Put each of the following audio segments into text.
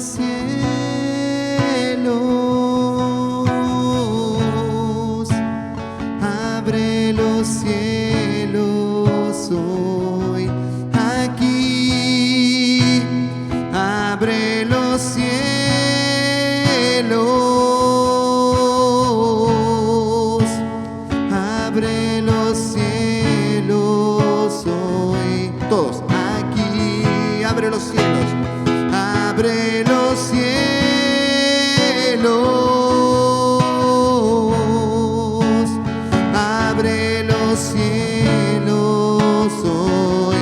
cielos, abre los cielos hoy, aquí, abre los cielos, abre los cielos hoy, todos, aquí, abre los cielos, abre los cielos, abre los cielos hoy,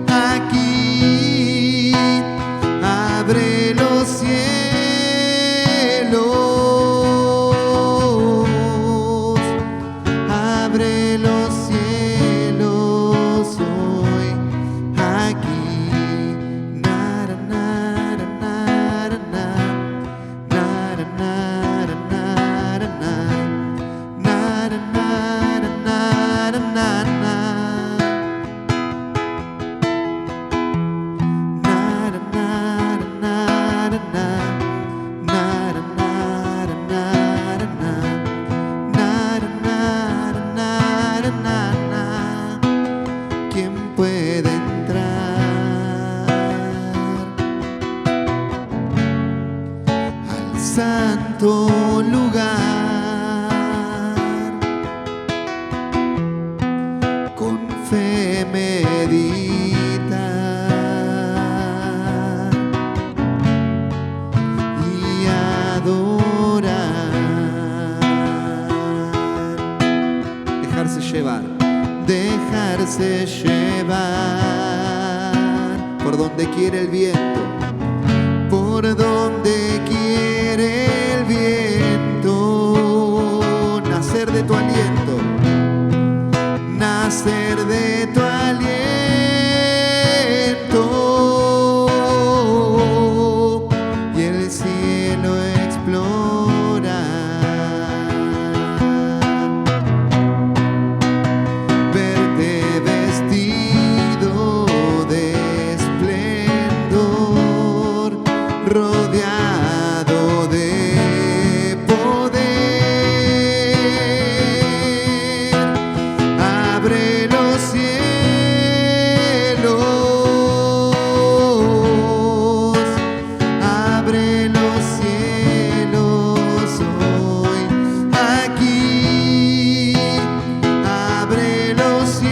aquí, abre los cielos, abre los cielos hoy, aquí. Nara, nara, nara, nara, nara, nara, nara, nara, nara, nara, ¿quién puede entrar al santo lugar con fe meditar y adorar, dejarse llevar, dejarse llevar por donde quiere el viento, por donde quiere el viento, nacer de tu aliento, nacer de tu aliento y el cielo explorar, verte vestido de esplendor, rodeado de poder, abre los cielos, abre los cielos hoy, aquí, abre los cielos,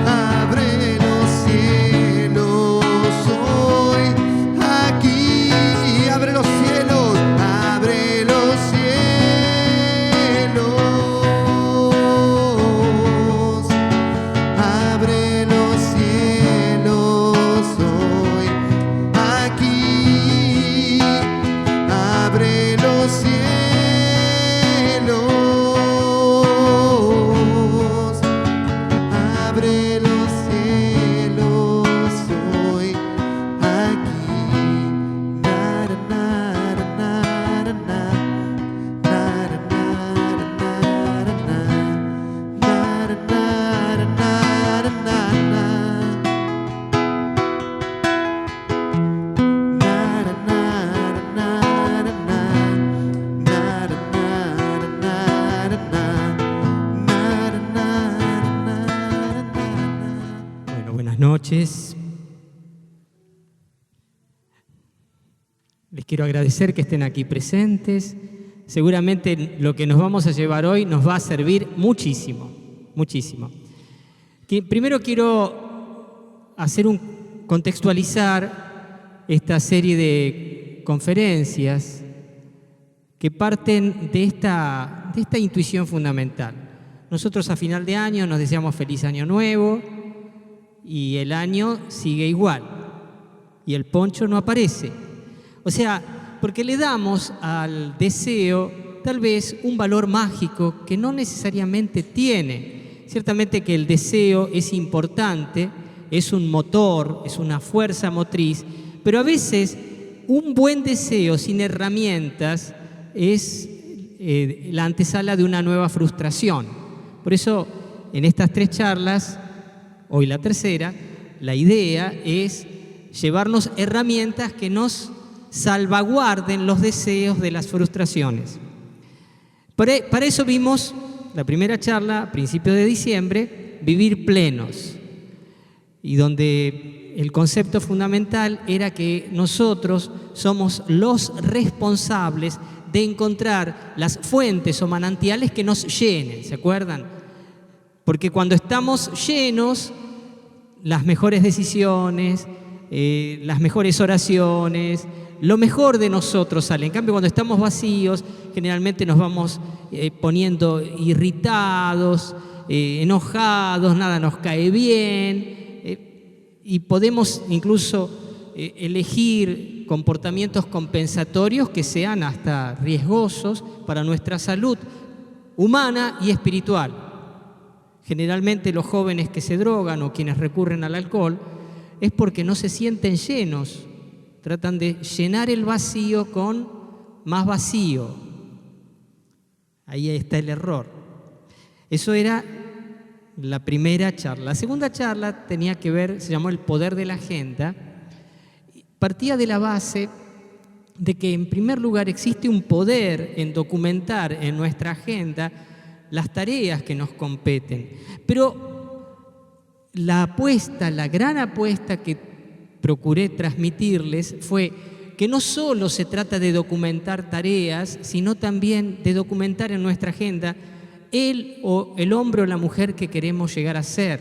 abre los cielos hoy, aquí, abre los cielos, abre los cielos, abre los cielos hoy, aquí, abre los cielos, abre los cielos hoy, aquí. Nara, nara, nara, nara, nara, nara, nara, nara, nara, nara, nara, nara, Bueno, buenas noches. Les quiero agradecer que estén aquí presentes. Seguramente lo que nos vamos a llevar hoy nos va a servir muchísimo, muchísimo. Primero quiero contextualizar esta serie de conferencias que parten de esta intuición fundamental. Nosotros a final de año nos deseamos feliz año nuevo y el año sigue igual y el poncho no aparece. O sea, porque le damos al deseo tal vez un valor mágico que no necesariamente tiene. Ciertamente que el deseo es importante, es un motor, es una fuerza motriz, pero a veces un buen deseo sin herramientas es la antesala de una nueva frustración. Por eso, en estas tres charlas, Hoy la tercera, la idea es llevarnos herramientas que nos salvaguarden los deseos de las frustraciones. Para eso vimos la primera charla, a principios de diciembre, vivir plenos, y donde el concepto fundamental era que nosotros somos los responsables de encontrar las fuentes o manantiales que nos llenen, ¿se acuerdan? Porque cuando estamos llenos, las mejores decisiones, las mejores oraciones, lo mejor de nosotros sale. En cambio, cuando estamos vacíos, generalmente nos vamos poniendo irritados, enojados, nada nos cae bien, y podemos incluso elegir comportamientos compensatorios que sean hasta riesgosos para nuestra salud humana y espiritual. Generalmente los jóvenes que se drogan o quienes recurren al alcohol es porque no se sienten llenos, tratan de llenar el vacío con más vacío. Ahí está el error. Eso era la primera charla. La segunda charla tenía que ver, se llamó El poder de la agenda. Partía de la base de que en primer lugar existe un poder en documentar en nuestra agenda las tareas que nos competen. Pero la apuesta, la gran apuesta que procuré transmitirles fue que no solo se trata de documentar tareas, sino también de documentar en nuestra agenda el hombre o la mujer que queremos llegar a ser.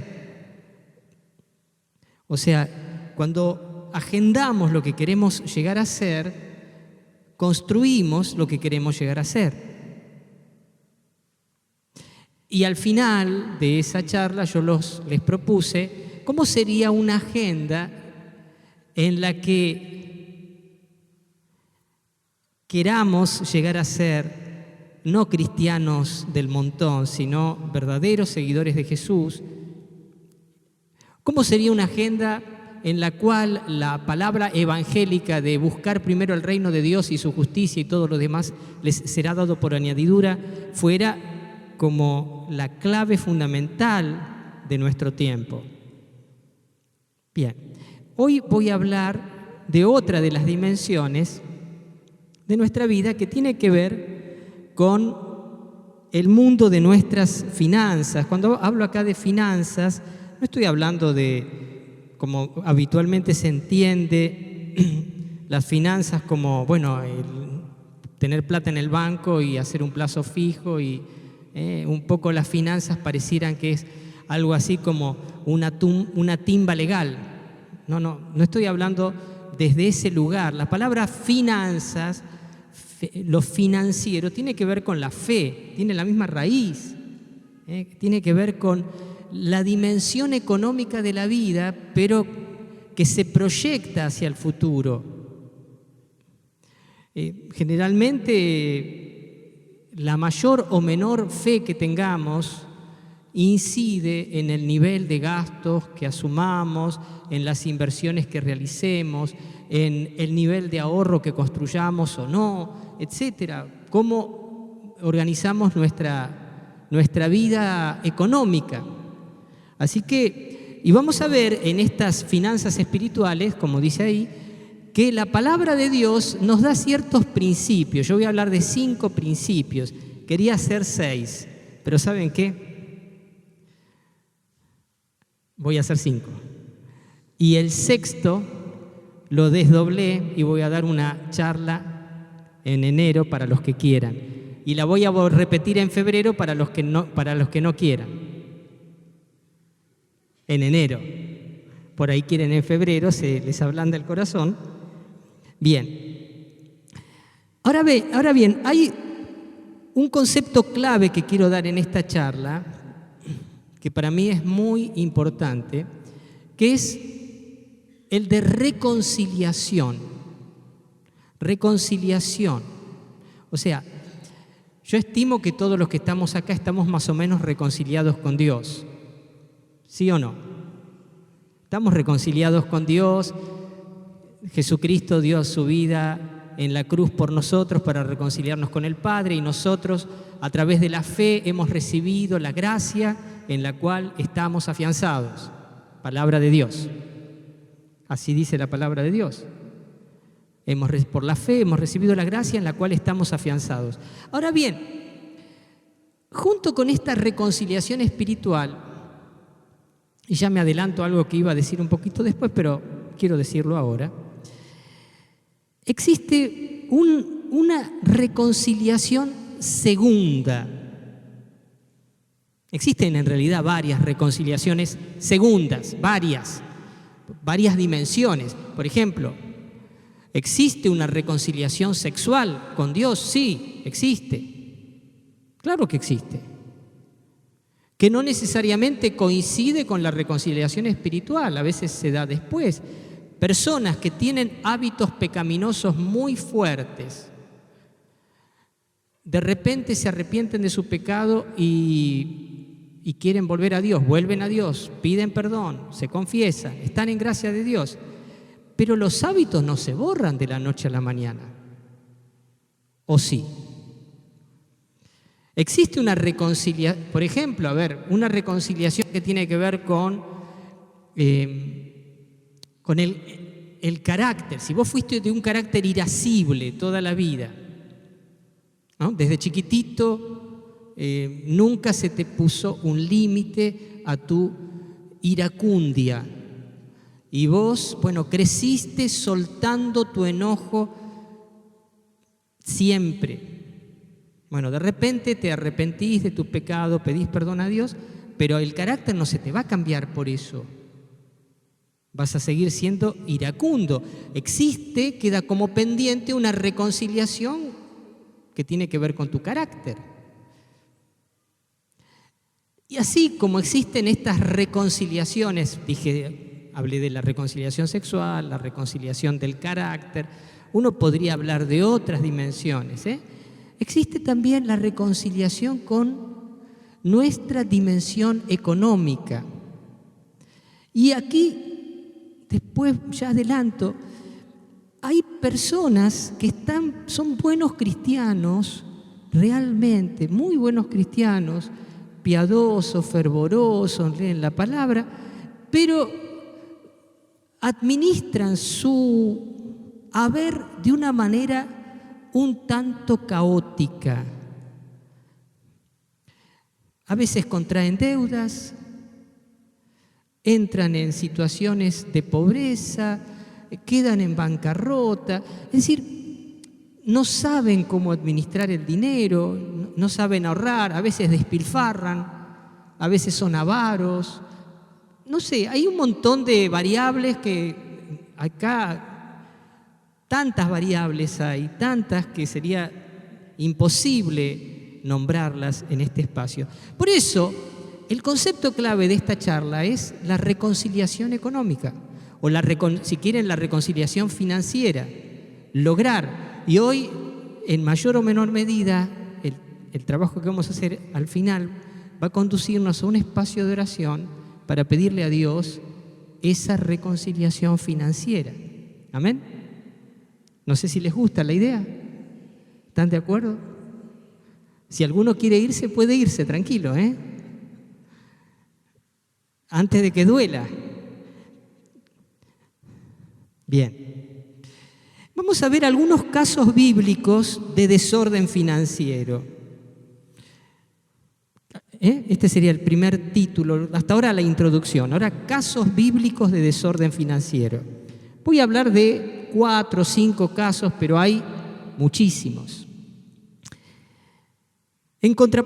O sea, cuando agendamos lo que queremos llegar a ser, construimos lo que queremos llegar a ser. Y al final de esa charla yo les propuse cómo sería una agenda en la que queramos llegar a ser no cristianos del montón, sino verdaderos seguidores de Jesús. ¿Cómo sería una agenda en la cual la palabra evangélica de buscar primero el reino de Dios y su justicia y todo lo demás les será dado por añadidura fuera como la clave fundamental de nuestro tiempo? Bien, hoy voy a hablar de otra de las dimensiones de nuestra vida que tiene que ver con el mundo de nuestras finanzas. Cuando hablo acá de finanzas, no estoy hablando de, como habitualmente se entiende, las finanzas como, bueno, tener plata en el banco y hacer un plazo fijo y un poco las finanzas parecieran que es algo así como una timba legal. No estoy hablando desde ese lugar. La palabra finanzas, lo financiero, tiene que ver con la fe, tiene la misma raíz, tiene que ver con la dimensión económica de la vida, pero que se proyecta hacia el futuro. Generalmente, la mayor o menor fe que tengamos incide en el nivel de gastos que asumamos, en las inversiones que realicemos, en el nivel de ahorro que construyamos o no, etcétera. Cómo organizamos nuestra vida económica. Así que, y vamos a ver en estas finanzas espirituales, como dice ahí, que la palabra de Dios nos da ciertos principios. Yo voy a hablar de 5 principios. Quería hacer 6, pero ¿saben qué? Voy a hacer 5. Y el 6º lo desdoblé y voy a dar una charla en enero para los que quieran. Y la voy a repetir en febrero para los que no quieran. En enero. Por ahí quieren en febrero, se les ablanda el corazón. Bien. Ahora bien, hay un concepto clave que quiero dar en esta charla, que para mí es muy importante, que es el de reconciliación. Reconciliación. O sea, yo estimo que todos los que estamos acá estamos más o menos reconciliados con Dios. ¿Sí o no? Estamos reconciliados con Dios. Jesucristo dio su vida en la cruz por nosotros para reconciliarnos con el Padre, y nosotros a través de la fe hemos recibido la gracia en la cual estamos afianzados. palabra de Dios. Así dice la palabra de Dios. Por la fe hemos recibido la gracia en la cual estamos afianzados. Ahora bien, junto con esta reconciliación espiritual, y ya me adelanto a algo que iba a decir un poquito después, pero quiero decirlo ahora, existe una reconciliación segunda. Existen en realidad varias reconciliaciones segundas, varias dimensiones. Por ejemplo, ¿existe una reconciliación sexual con Dios? Sí, existe. Claro que existe. Que no necesariamente coincide con la reconciliación espiritual, a veces se da después. Personas que tienen hábitos pecaminosos muy fuertes, de repente se arrepienten de su pecado y quieren volver a Dios, vuelven a Dios, piden perdón, se confiesan, están en gracia de Dios. Pero los hábitos no se borran de la noche a la mañana. ¿O sí? Existe una reconciliación, por ejemplo, una reconciliación que tiene que ver con el carácter. Si vos fuiste de un carácter irascible toda la vida, ¿no? Desde chiquitito nunca se te puso un límite a tu iracundia. Y vos, creciste soltando tu enojo siempre. De repente te arrepentís de tu pecado, pedís perdón a Dios, pero el carácter no se te va a cambiar por eso. Vas a seguir siendo iracundo. Queda como pendiente una reconciliación que tiene que ver con tu carácter. Y así como existen estas reconciliaciones, hablé de la reconciliación sexual, la reconciliación del carácter, uno podría hablar de otras dimensiones, Existe también la reconciliación con nuestra dimensión económica. Y aquí, después ya adelanto, hay personas que son buenos cristianos, realmente muy buenos cristianos, piadosos, fervorosos, leen la palabra, pero administran su haber de una manera un tanto caótica. A veces contraen deudas, entran en situaciones de pobreza, quedan en bancarrota, es decir, no saben cómo administrar el dinero, no saben ahorrar, a veces despilfarran, a veces son avaros. No sé, hay un montón de variables que acá, tantas variables hay, tantas que sería imposible nombrarlas en este espacio. Por eso, el concepto clave de esta charla es la reconciliación económica, o si quieren, la reconciliación financiera. Lograr, y hoy, en mayor o menor medida, el trabajo que vamos a hacer al final va a conducirnos a un espacio de oración para pedirle a Dios esa reconciliación financiera. ¿Amén? No sé si les gusta la idea. ¿Están de acuerdo? Si alguno quiere irse, puede irse, tranquilo, antes de que duela. Bien. Vamos a ver algunos casos bíblicos de desorden financiero. Este sería el primer título, hasta ahora la introducción. Ahora, casos bíblicos de desorden financiero. Voy a hablar de 4 o 5 casos, pero hay muchísimos.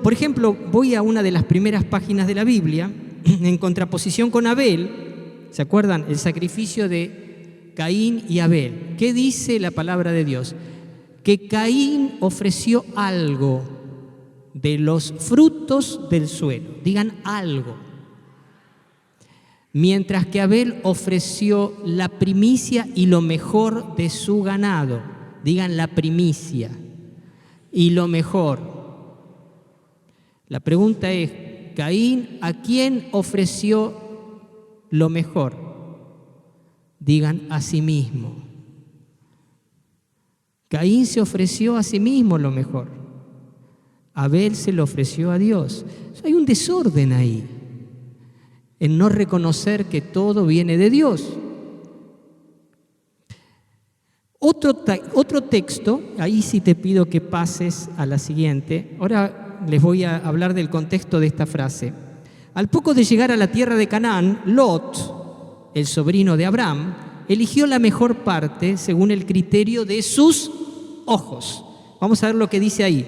Por ejemplo, voy a una de las primeras páginas de la Biblia, en contraposición con Abel. ¿Se acuerdan? El sacrificio de Caín y Abel. ¿Qué dice la palabra de Dios? Que Caín ofreció algo de los frutos del suelo. Digan algo. Mientras que Abel ofreció la primicia y lo mejor de su ganado. Digan la primicia y lo mejor. La pregunta es, Caín, ¿a quién ofreció lo mejor? Digan a sí mismo. Caín se ofreció a sí mismo lo mejor. Abel se lo ofreció a Dios. Hay un desorden ahí. en no reconocer que todo viene de Dios. Otro texto, ahí sí te pido que pases a la siguiente. Ahora les voy a hablar del contexto de esta frase. Al poco de llegar a la tierra de Canaán, Lot, el sobrino de Abraham, eligió la mejor parte según el criterio de sus ojos. Vamos a ver lo que dice ahí.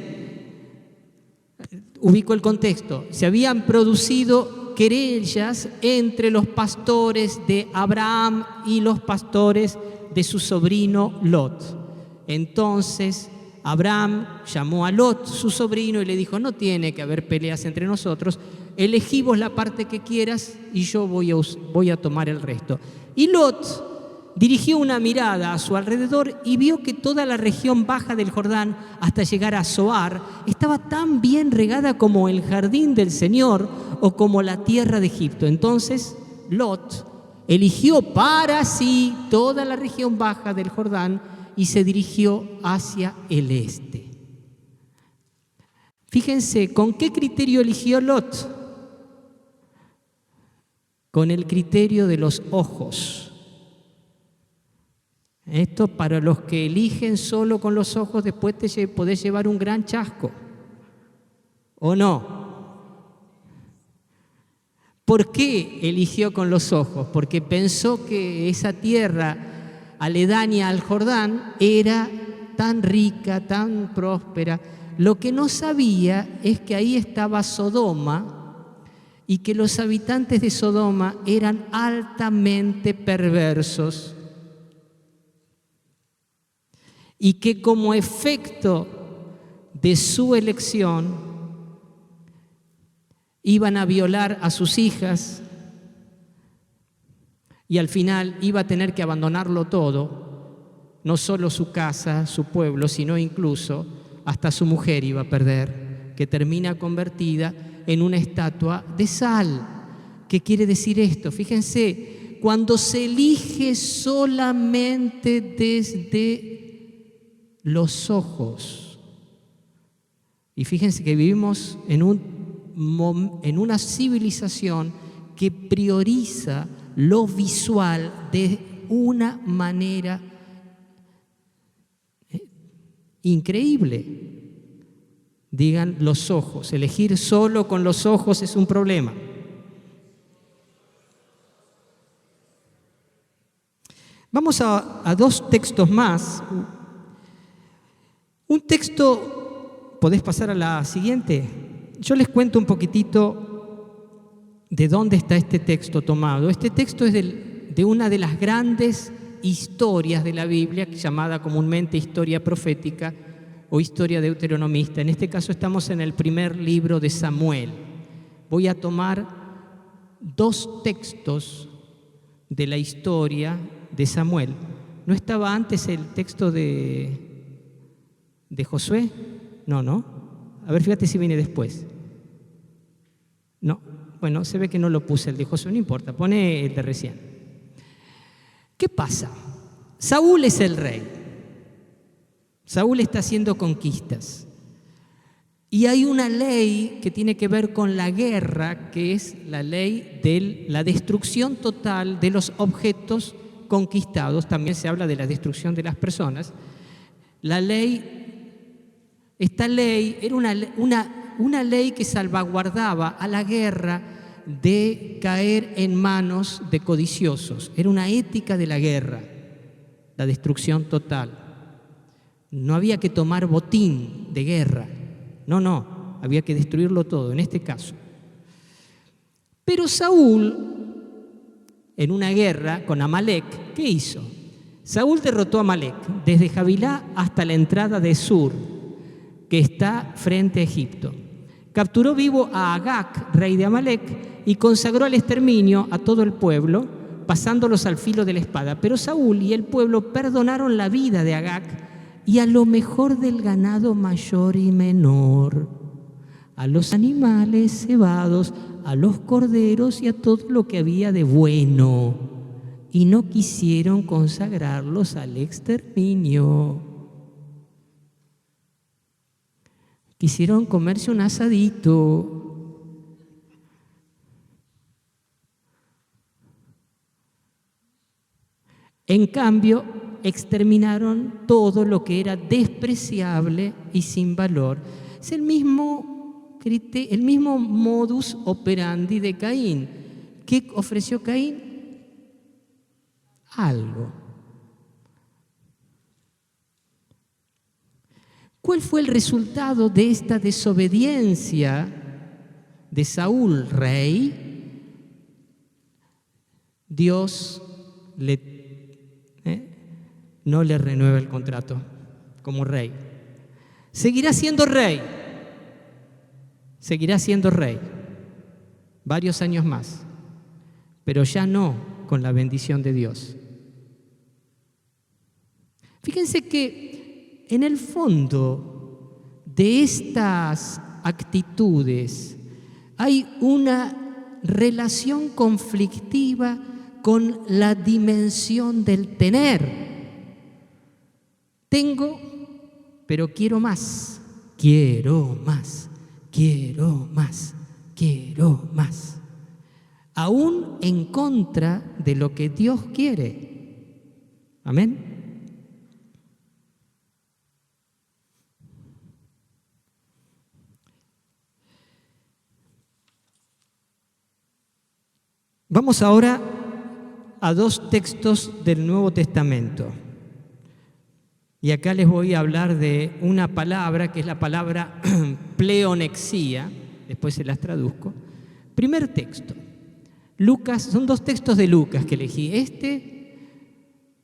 Ubico el contexto. Se habían producido querellas entre los pastores de Abraham y los pastores de su sobrino Lot. Entonces Abraham llamó a Lot, su sobrino, y le dijo: no tiene que haber peleas entre nosotros, elegí vos la parte que quieras y yo voy a tomar el resto. Y Lot dirigió una mirada a su alrededor y vio que toda la región baja del Jordán hasta llegar a Zoar estaba tan bien regada como el jardín del Señor o como la tierra de Egipto. Entonces Lot eligió para sí toda la región baja del Jordán y se dirigió hacia el este. Fíjense, ¿con qué criterio eligió Lot? Con el criterio de los ojos. Esto, para los que eligen solo con los ojos, después te podés llevar un gran chasco. ¿O no? ¿Por qué eligió con los ojos? Porque pensó que esa tierra aledaña al Jordán era tan rica, tan próspera. Lo que no sabía es que ahí estaba Sodoma y que los habitantes de Sodoma eran altamente perversos y que como efecto de su elección iban a violar a sus hijas y al final iba a tener que abandonarlo todo, no solo su casa, su pueblo, sino incluso hasta su mujer iba a perder, que termina convertida en una estatua de sal. ¿Qué quiere decir esto? Fíjense, cuando se elige solamente desde los ojos, y fíjense que vivimos en una civilización que prioriza lo visual de una manera increíble. Digan los ojos. Elegir solo con los ojos es un problema. Vamos a dos textos más. Un texto, ¿podés pasar a la siguiente? Yo les cuento un poquitito de dónde está este texto tomado. Este texto es de una de las grandes historias de la Biblia, llamada comúnmente historia profética o historia deuteronomista. En este caso estamos en el primer libro de Samuel. Voy a tomar dos textos de la historia de Samuel. ¿No estaba antes el texto de Josué? No. A ver, fíjate si viene después. No, bueno, se ve que no lo puse el de Josué, no importa, pone el de recién. ¿Qué pasa? Saúl es el rey. Saúl está haciendo conquistas. Y hay una ley que tiene que ver con la guerra, que es la ley de la destrucción total de los objetos conquistados. También se habla de la destrucción de las personas. Esta ley era una ley que salvaguardaba a la guerra de caer en manos de codiciosos. Era una ética de la guerra, la destrucción total. No había que tomar botín de guerra. No, había que destruirlo todo, en este caso. Pero Saúl, en una guerra con Amalek, ¿qué hizo? Saúl derrotó a Amalek desde Javilá hasta la entrada de Sur, que está frente a Egipto. Capturó vivo a Agag, rey de Amalek, y consagró al exterminio a todo el pueblo, pasándolos al filo de la espada. Pero Saúl y el pueblo perdonaron la vida de Agag y a lo mejor del ganado mayor y menor, a los animales cebados, a los corderos y a todo lo que había de bueno, y no quisieron consagrarlos al exterminio. Quisieron comerse un asadito. En cambio, exterminaron todo lo que era despreciable y sin valor. Es el mismo modus operandi de Caín. ¿Qué ofreció Caín? Algo. ¿Cuál fue el resultado de esta desobediencia de Saúl, rey? Dios no le renueva el contrato como rey. Seguirá siendo rey varios años más, pero ya no con la bendición de Dios. Fíjense que en el fondo de estas actitudes hay una relación conflictiva con la dimensión del tener. Tengo, pero quiero más, quiero más, quiero más, quiero más. Aún en contra de lo que Dios quiere. Amén. Vamos ahora a 2 textos del Nuevo Testamento. Y acá les voy a hablar de una palabra que es la palabra pleonexía, después se las traduzco. Primer texto, Lucas, son 2 textos de Lucas que elegí.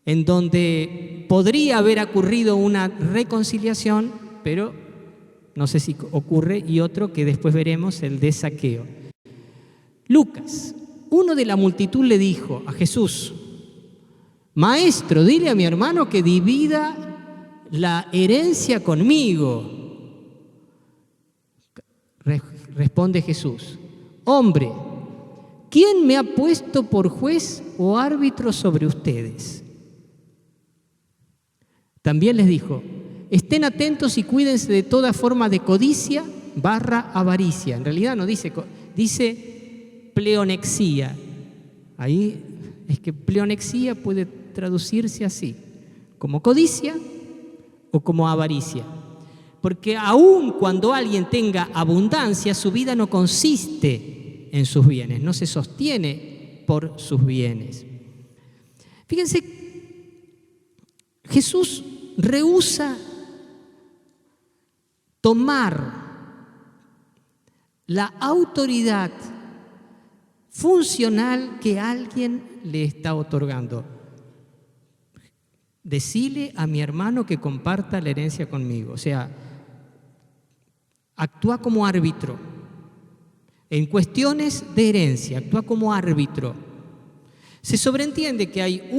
En donde podría haber ocurrido una reconciliación, pero no sé si ocurre, y otro que después veremos, el de Zaqueo. Lucas. Uno de la multitud le dijo a Jesús: Maestro, dile a mi hermano que divida la herencia conmigo. Responde Jesús: Hombre, ¿quién me ha puesto por juez o árbitro sobre ustedes? También les dijo: Estén atentos y cuídense de toda forma de codicia / avaricia. En realidad no dice pleonexía. Ahí es que pleonexía puede traducirse así, como codicia o como avaricia. Porque aun cuando alguien tenga abundancia, su vida no consiste en sus bienes, no se sostiene por sus bienes. Fíjense, Jesús rehúsa tomar la autoridad funcional que alguien le está otorgando. Decile a mi hermano que comparta la herencia conmigo. O sea, actúa como árbitro. En cuestiones de herencia, actúa como árbitro. Se sobreentiende que hay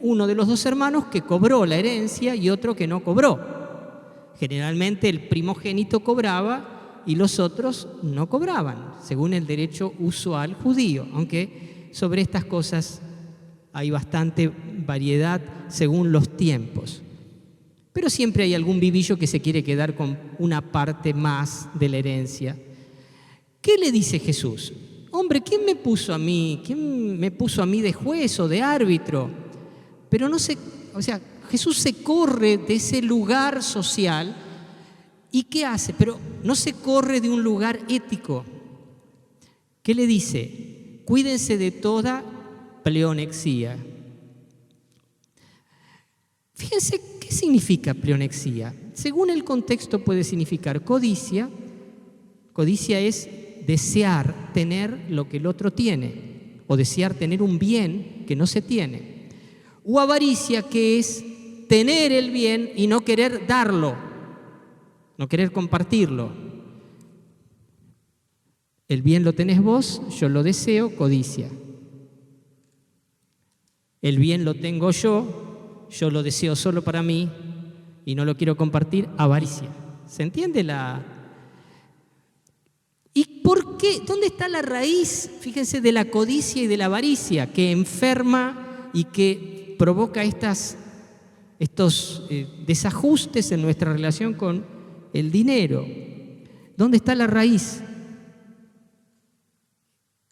uno de los 2 hermanos que cobró la herencia y otro que no cobró. Generalmente el primogénito cobraba y los otros no cobraban, según el derecho usual judío, aunque sobre estas cosas hay bastante variedad según los tiempos. Pero siempre hay algún vivillo que se quiere quedar con una parte más de la herencia. ¿Qué le dice Jesús? Hombre, ¿quién me puso a mí de juez o de árbitro? Pero Jesús se corre de ese lugar social. ¿Y qué hace? Pero no se corre de un lugar ético. ¿Qué le dice? Cuídense de toda pleonexía. Fíjense, ¿qué significa pleonexía? Según el contexto puede significar codicia. Codicia es desear tener lo que el otro tiene, o desear tener un bien que no se tiene. O avaricia, que es tener el bien y no querer darlo, no querer compartirlo. El bien lo tenés vos, yo lo deseo, codicia. El bien lo tengo yo lo deseo solo para mí y no lo quiero compartir, avaricia. ¿Se entiende ¿Y por qué? ¿Dónde está la raíz, fíjense, de la codicia y de la avaricia que enferma y que provoca estos desajustes en nuestra relación con el dinero? ¿Dónde está la raíz?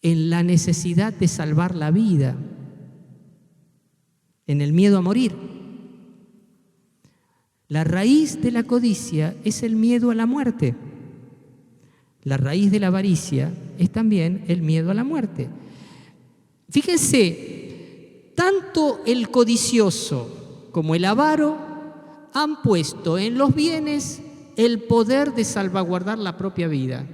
En la necesidad de salvar la vida. en el miedo a morir. La raíz de la codicia es el miedo a la muerte. La raíz de la avaricia es también el miedo a la muerte. Fíjense, tanto el codicioso como el avaro han puesto en los bienes el poder de salvaguardar la propia vida,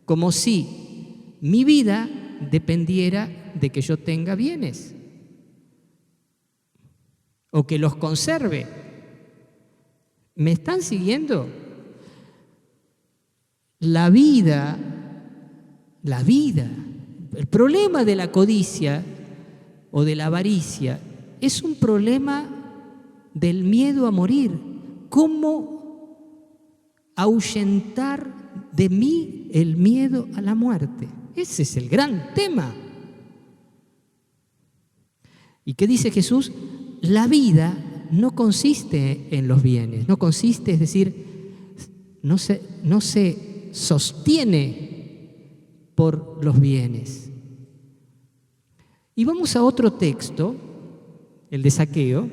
como si mi vida dependiera de que yo tenga bienes o que los conserve. ¿Me están siguiendo? La vida, el problema de la codicia o de la avaricia es un problema del miedo a morir. ¿Cómo ahuyentar de mí el miedo a la muerte? Ese es el gran tema. ¿Y qué dice Jesús? La vida no consiste en los bienes, no consiste, es decir, no se sostiene por los bienes. Y vamos a otro texto, el de Zaqueo.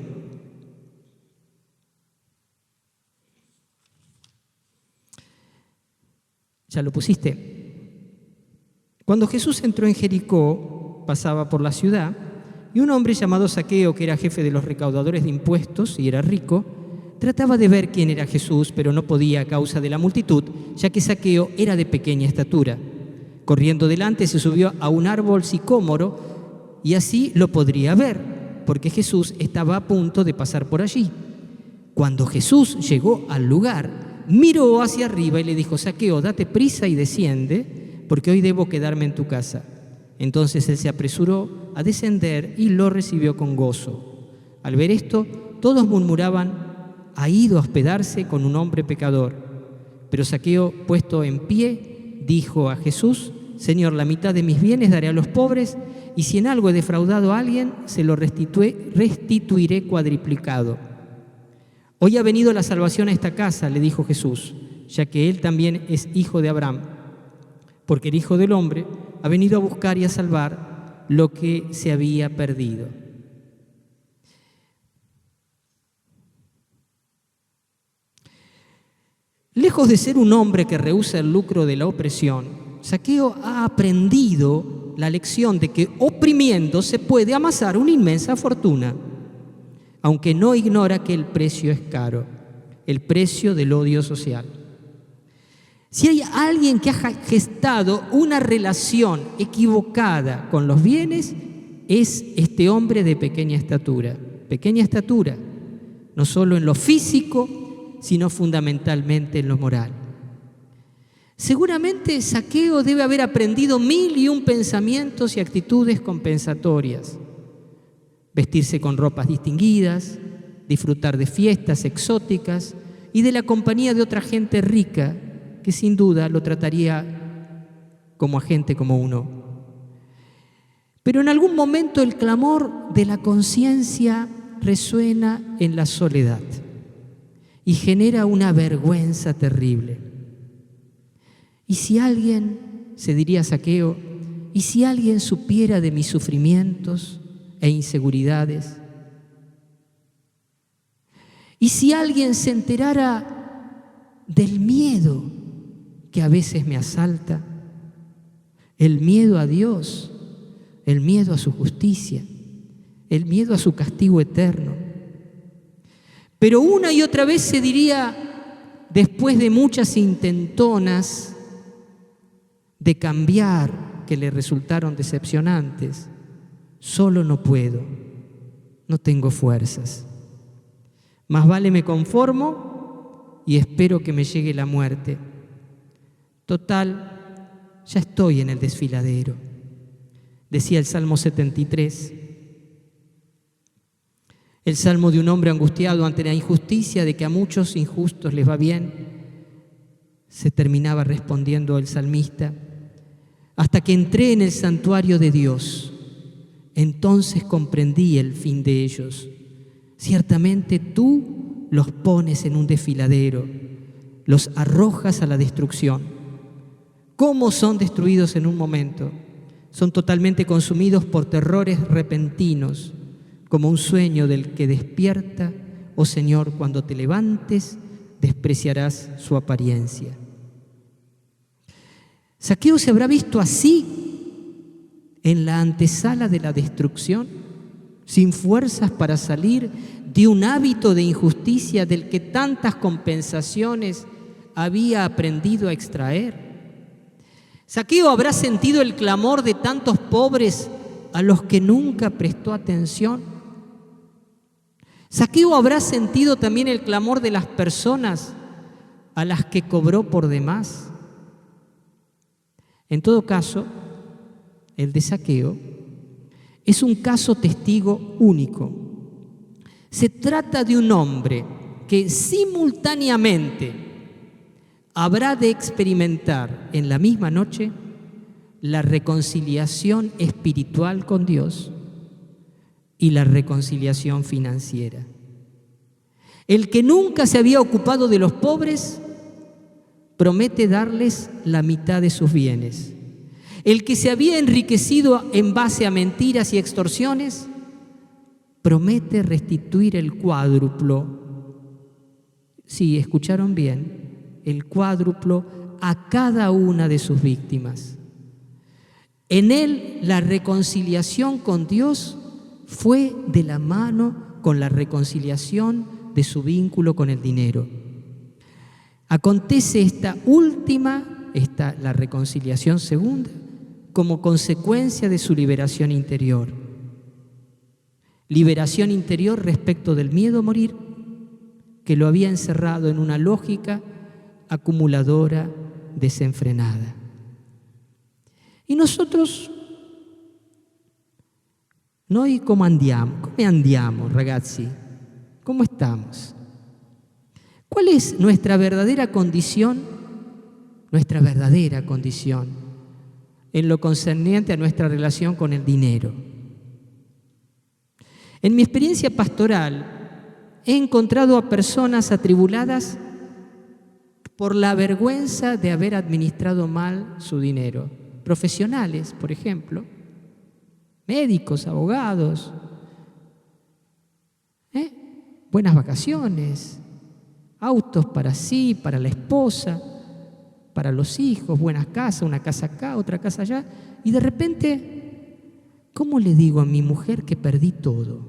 ¿Ya lo pusiste? Cuando Jesús entró en Jericó, pasaba por la ciudad, y un hombre llamado Zaqueo, que era jefe de los recaudadores de impuestos y era rico, trataba de ver quién era Jesús, pero no podía a causa de la multitud, ya que Zaqueo era de pequeña estatura. Corriendo delante se subió a un árbol sicómoro y así lo podría ver, porque Jesús estaba a punto de pasar por allí. Cuando Jesús llegó al lugar, miró hacia arriba y le dijo: Zaqueo, date prisa y desciende, porque hoy debo quedarme en tu casa. Entonces él se apresuró a descender y lo recibió con gozo. Al ver esto, todos murmuraban: ha ido a hospedarse con un hombre pecador. Pero Zaqueo, puesto en pie, dijo a Jesús: Señor, la mitad de mis bienes daré a los pobres, y si en algo he defraudado a alguien, se lo restituiré cuadriplicado. Hoy ha venido la salvación a esta casa, le dijo Jesús, ya que él también es hijo de Abraham, porque el Hijo del Hombre ha venido a buscar y a salvar lo que se había perdido. Lejos de ser un hombre que rehúsa el lucro de la opresión, Zaqueo ha aprendido la lección de que oprimiendo se puede amasar una inmensa fortuna, aunque no ignora que el precio es caro, el precio del odio social. Si hay alguien que ha gestado una relación equivocada con los bienes, es este hombre de pequeña estatura, no solo en lo físico, sino fundamentalmente en lo moral. Seguramente Zaqueo debe haber aprendido 1001 pensamientos y actitudes compensatorias. Vestirse con ropas distinguidas, disfrutar de fiestas exóticas y de la compañía de otra gente rica que sin duda lo trataría como a gente como uno. Pero en algún momento el clamor de la conciencia resuena en la soledad y genera una vergüenza terrible. Y si alguien, se diría Zaqueo, y si alguien supiera de mis sufrimientos e inseguridades, y si alguien se enterara del miedo que a veces me asalta, el miedo a Dios, el miedo a su justicia, el miedo a su castigo eterno. Pero una y otra vez se diría, después de muchas intentonas de cambiar que le resultaron decepcionantes: solo no puedo, no tengo fuerzas. Más vale me conformo y espero que me llegue la muerte. Total, ya estoy en el desfiladero. Decía el Salmo 73. El salmo de un hombre angustiado ante la injusticia de que a muchos injustos les va bien. Se terminaba respondiendo el salmista: hasta que entré en el santuario de Dios, entonces comprendí el fin de ellos. Ciertamente tú los pones en un desfiladero, los arrojas a la destrucción. ¿Cómo son destruidos en un momento? Son totalmente consumidos por terrores repentinos, como un sueño del que despierta, oh Señor, cuando te levantes, despreciarás su apariencia. Zaqueo se habrá visto así en la antesala de la destrucción, sin fuerzas para salir de un hábito de injusticia del que tantas compensaciones había aprendido a extraer. Zaqueo habrá sentido el clamor de tantos pobres a los que nunca prestó atención. Zaqueo habrá sentido también el clamor de las personas a las que cobró por demás. En todo caso, el de Zaqueo es un caso testigo único. Se trata de un hombre que simultáneamente habrá de experimentar en la misma noche la reconciliación espiritual con Dios y la reconciliación financiera. El que nunca se había ocupado de los pobres promete darles la mitad de sus bienes. El que se había enriquecido en base a mentiras y extorsiones promete restituir el cuádruplo. Sí, escucharon bien, el cuádruplo a cada una de sus víctimas. En él la reconciliación con Dios fue de la mano con la reconciliación de su vínculo con el dinero. Acontece esta última, la reconciliación segunda, como consecuencia de su liberación interior. Liberación interior respecto del miedo a morir, que lo había encerrado en una lógica acumuladora desenfrenada. Y nosotros, noi come andiamo, ragazzi? ¿Cómo estamos? ¿Cuál es nuestra verdadera condición? Nuestra verdadera condición en lo concerniente a nuestra relación con el dinero. En mi experiencia pastoral he encontrado a personas atribuladas por la vergüenza de haber administrado mal su dinero. Profesionales, por ejemplo, médicos, abogados, buenas vacaciones, autos para sí, para la esposa, para los hijos, buenas casas, una casa acá, otra casa allá, y de repente, ¿cómo le digo a mi mujer que perdí todo?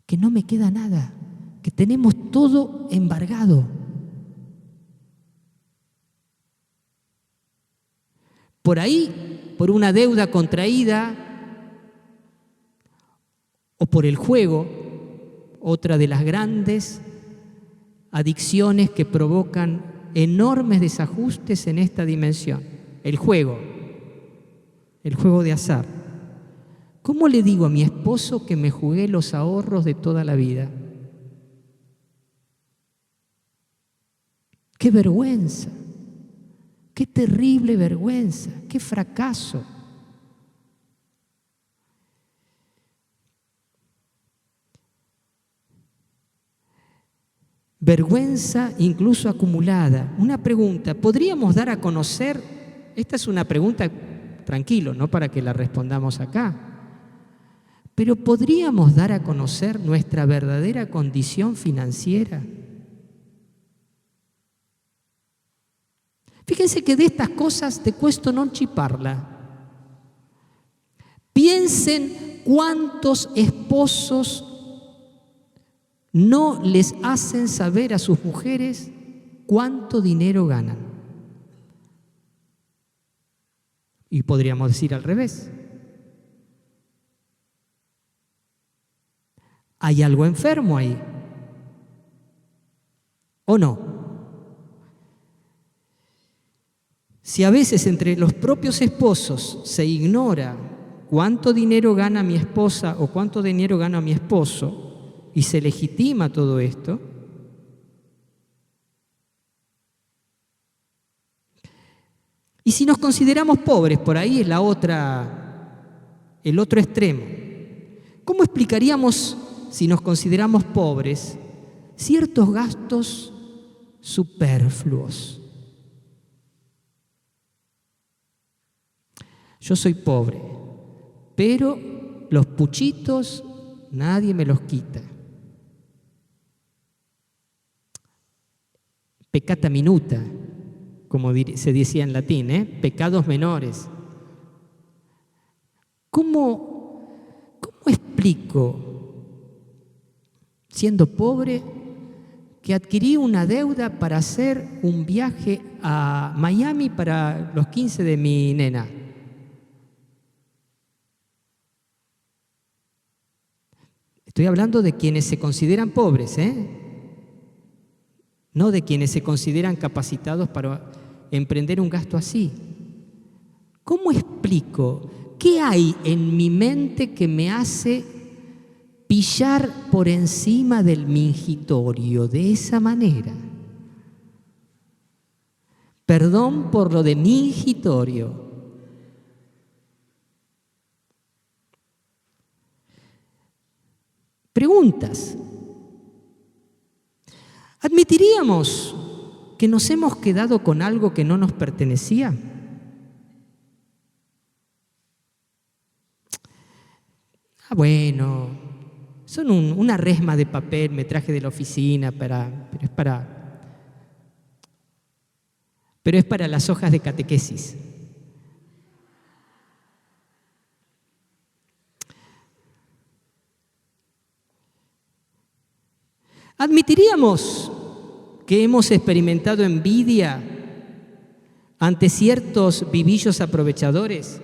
Que no me queda nada, que tenemos todo embargado. Por ahí, por una deuda contraída o por el juego, otra de las grandes adicciones que provocan enormes desajustes en esta dimensión, el juego de azar. ¿Cómo le digo a mi esposo que me jugué los ahorros de toda la vida? ¡Qué vergüenza! ¡Qué terrible vergüenza! ¡Qué fracaso! Vergüenza incluso acumulada. Una pregunta, ¿podríamos dar a conocer? Esta es una pregunta, tranquilo, no para que la respondamos acá, pero ¿podríamos dar a conocer nuestra verdadera condición financiera? Fíjense que de estas cosas te cuesto non ci parla. Piensen cuántos esposos no les hacen saber a sus mujeres cuánto dinero ganan. Y podríamos decir al revés. ¿Hay algo enfermo ahí? ¿O no? Si a veces entre los propios esposos se ignora cuánto dinero gana mi esposa o cuánto dinero gana mi esposo, y se legitima todo esto, y si nos consideramos pobres, por ahí es el otro extremo. ¿Cómo explicaríamos, si nos consideramos pobres, ciertos gastos superfluos? Yo soy pobre, pero los puchitos, nadie me los quita. Peccata minuta, como se decía en latín, pecados menores. ¿Cómo explico, siendo pobre, que adquirí una deuda para hacer un viaje a Miami para los 15 de mi nena? Estoy hablando de quienes se consideran pobres, no de quienes se consideran capacitados para emprender un gasto así. ¿Cómo explico? ¿Qué hay en mi mente que me hace pillar por encima del mingitorio de esa manera? Perdón por lo de mingitorio. Preguntas. ¿Admitiríamos que nos hemos quedado con algo que no nos pertenecía? Bueno, son una resma de papel, me traje de la oficina, pero es para las hojas de catequesis. ¿Admitiríamos que hemos experimentado envidia ante ciertos vivillos aprovechadores?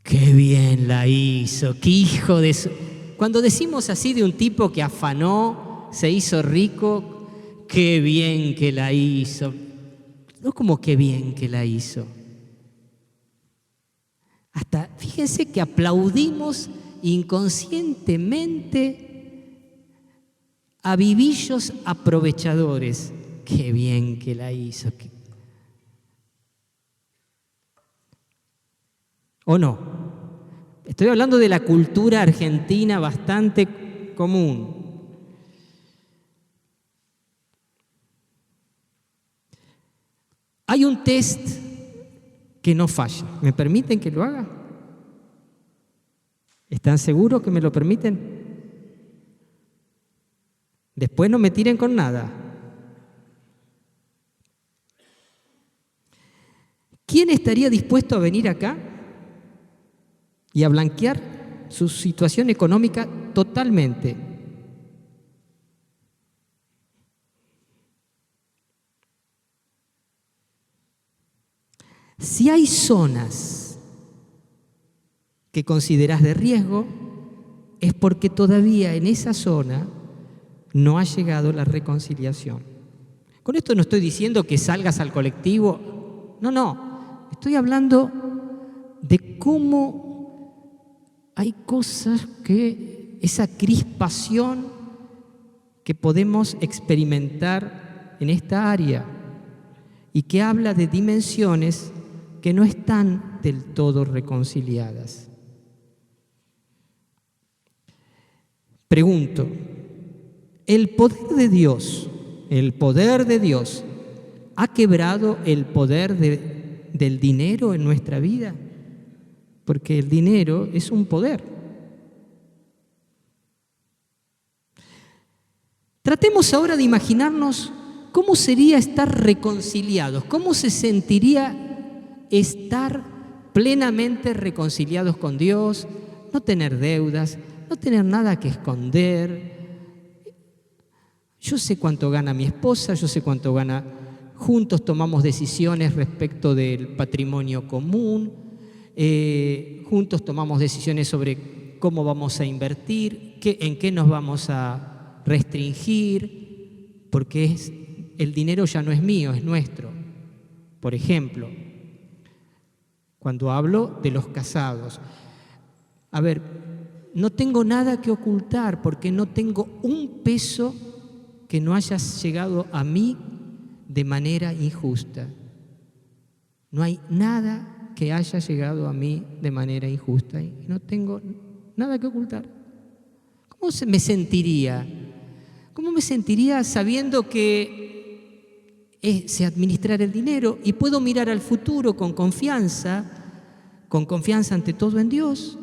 ¡Qué bien la hizo! ¡Qué hijo de su! Cuando decimos así de un tipo que afanó, se hizo rico, ¡qué bien que la hizo! No como qué bien que la hizo. Hasta, fíjense que aplaudimos inconscientemente a vivillos aprovechadores. ¡Qué bien que la hizo! ¿O no? Estoy hablando de la cultura argentina bastante común. Hay un test que no falla. ¿Me permiten que lo haga? ¿Están seguros que me lo permiten? Después no me tiren con nada. ¿Quién estaría dispuesto a venir acá y a blanquear su situación económica totalmente? Si hay zonas que considerás de riesgo, es porque todavía en esa zona no ha llegado la reconciliación. Con esto no estoy diciendo que salgas al colectivo, no, estoy hablando de cómo hay cosas que, esa crispación que podemos experimentar en esta área y que habla de dimensiones que no están del todo reconciliadas. Pregunto, ¿el poder de Dios ha quebrado el poder del dinero en nuestra vida? Porque el dinero es un poder. Tratemos ahora de imaginarnos cómo sería estar reconciliados, cómo se sentiría estar plenamente reconciliados con Dios, no tener deudas, no tener nada que esconder. Yo sé cuánto gana mi esposa, yo sé cuánto gana. Juntos tomamos decisiones respecto del patrimonio común, juntos tomamos decisiones sobre cómo vamos a invertir, en qué nos vamos a restringir, porque el dinero ya no es mío, es nuestro. Por ejemplo, cuando hablo de los casados, a ver, no tengo nada que ocultar porque no tengo un peso que no haya llegado a mí de manera injusta. No hay nada que haya llegado a mí de manera injusta y no tengo nada que ocultar. ¿Cómo me sentiría? ¿Cómo me sentiría sabiendo que sé administrar el dinero y puedo mirar al futuro con confianza ante todo en Dios?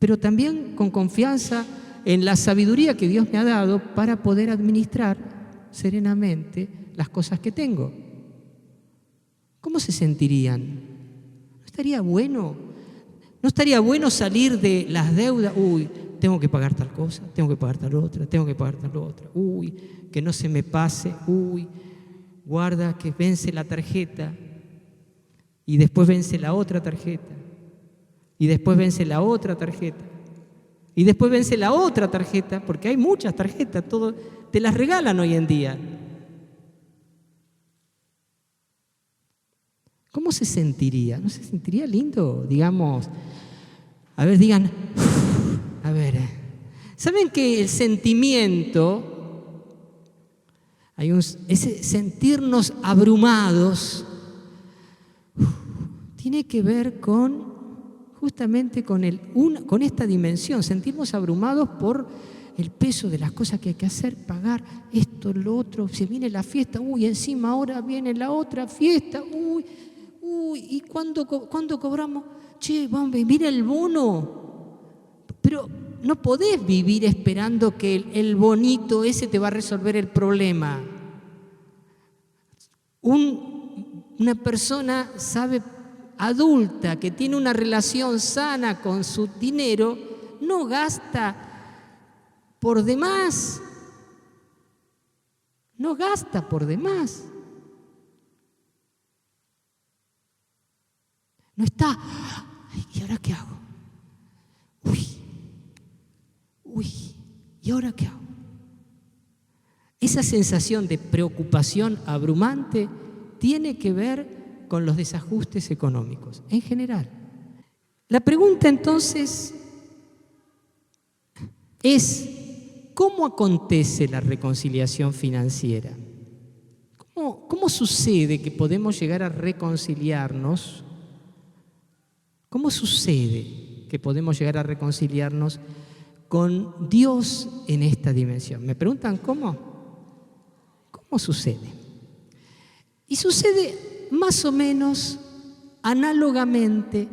pero también con confianza en la sabiduría que Dios me ha dado para poder administrar serenamente las cosas que tengo. ¿Cómo se sentirían? ¿No estaría bueno? ¿No estaría bueno salir de las deudas? Uy, tengo que pagar tal cosa, tengo que pagar tal otra, tengo que pagar tal otra. Uy, que no se me pase. Uy, guarda que vence la tarjeta y después vence la otra tarjeta y después vence la otra tarjeta y después vence la otra tarjeta, porque hay muchas tarjetas, todo, te las regalan hoy en día. ¿Cómo se sentiría? ¿No se sentiría lindo? Digamos, a ver, digan, a ver, ¿saben que el sentimiento, ese sentirnos abrumados, tiene que ver justamente con esta dimensión, sentirnos abrumados por el peso de las cosas que hay que hacer, pagar esto, lo otro, se viene la fiesta, uy, encima ahora viene la otra fiesta, uy, ¿y cuándo cobramos? Che, viene el bono. Pero no podés vivir esperando que el bonito ese te va a resolver el problema. Una persona adulta que tiene una relación sana con su dinero, no gasta por demás. No gasta por demás. No está, ay, ¿y ahora qué hago? Uy, ¿y ahora qué hago? Esa sensación de preocupación abrumante tiene que ver con los desajustes económicos, en general. La pregunta entonces es, ¿cómo acontece la reconciliación financiera? ¿Cómo sucede que podemos llegar a reconciliarnos? ¿Cómo sucede que podemos llegar a reconciliarnos con Dios en esta dimensión? ¿Me preguntan cómo? ¿Cómo sucede? Y sucede más o menos análogamente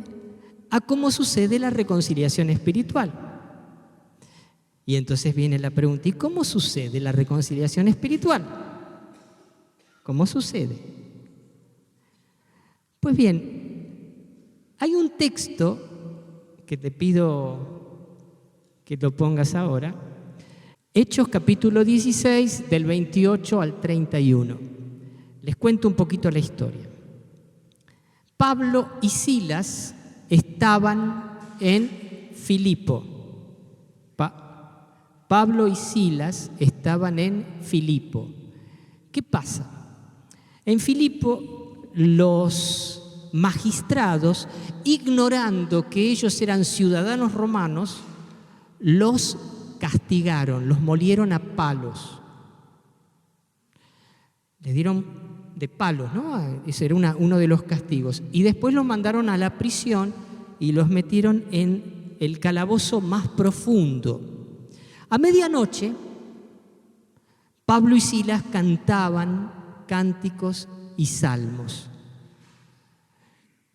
a cómo sucede la reconciliación espiritual. Y entonces viene la pregunta, ¿y cómo sucede la reconciliación espiritual? ¿Cómo sucede? Pues bien, hay un texto que te pido que lo pongas ahora, Hechos capítulo 16, del 28 al 31. Les cuento un poquito la historia. Pablo y Silas estaban en Filipo. Pablo y Silas estaban en Filipo. ¿Qué pasa? En Filipo los magistrados, ignorando que ellos eran ciudadanos romanos, los castigaron, los molieron a palos. Les dieron de palos, ¿no? Ese era uno de los castigos. Y después los mandaron a la prisión y los metieron en el calabozo más profundo. A medianoche, Pablo y Silas cantaban cánticos y salmos.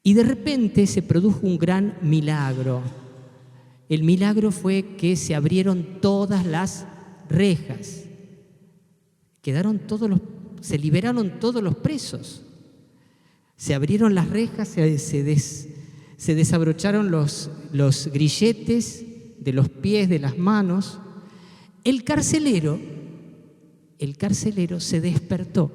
Y de repente se produjo un gran milagro. El milagro fue que se abrieron todas las rejas. Se liberaron todos los presos. Se abrieron las rejas, se desabrocharon los grilletes de los pies, de las manos. El carcelero se despertó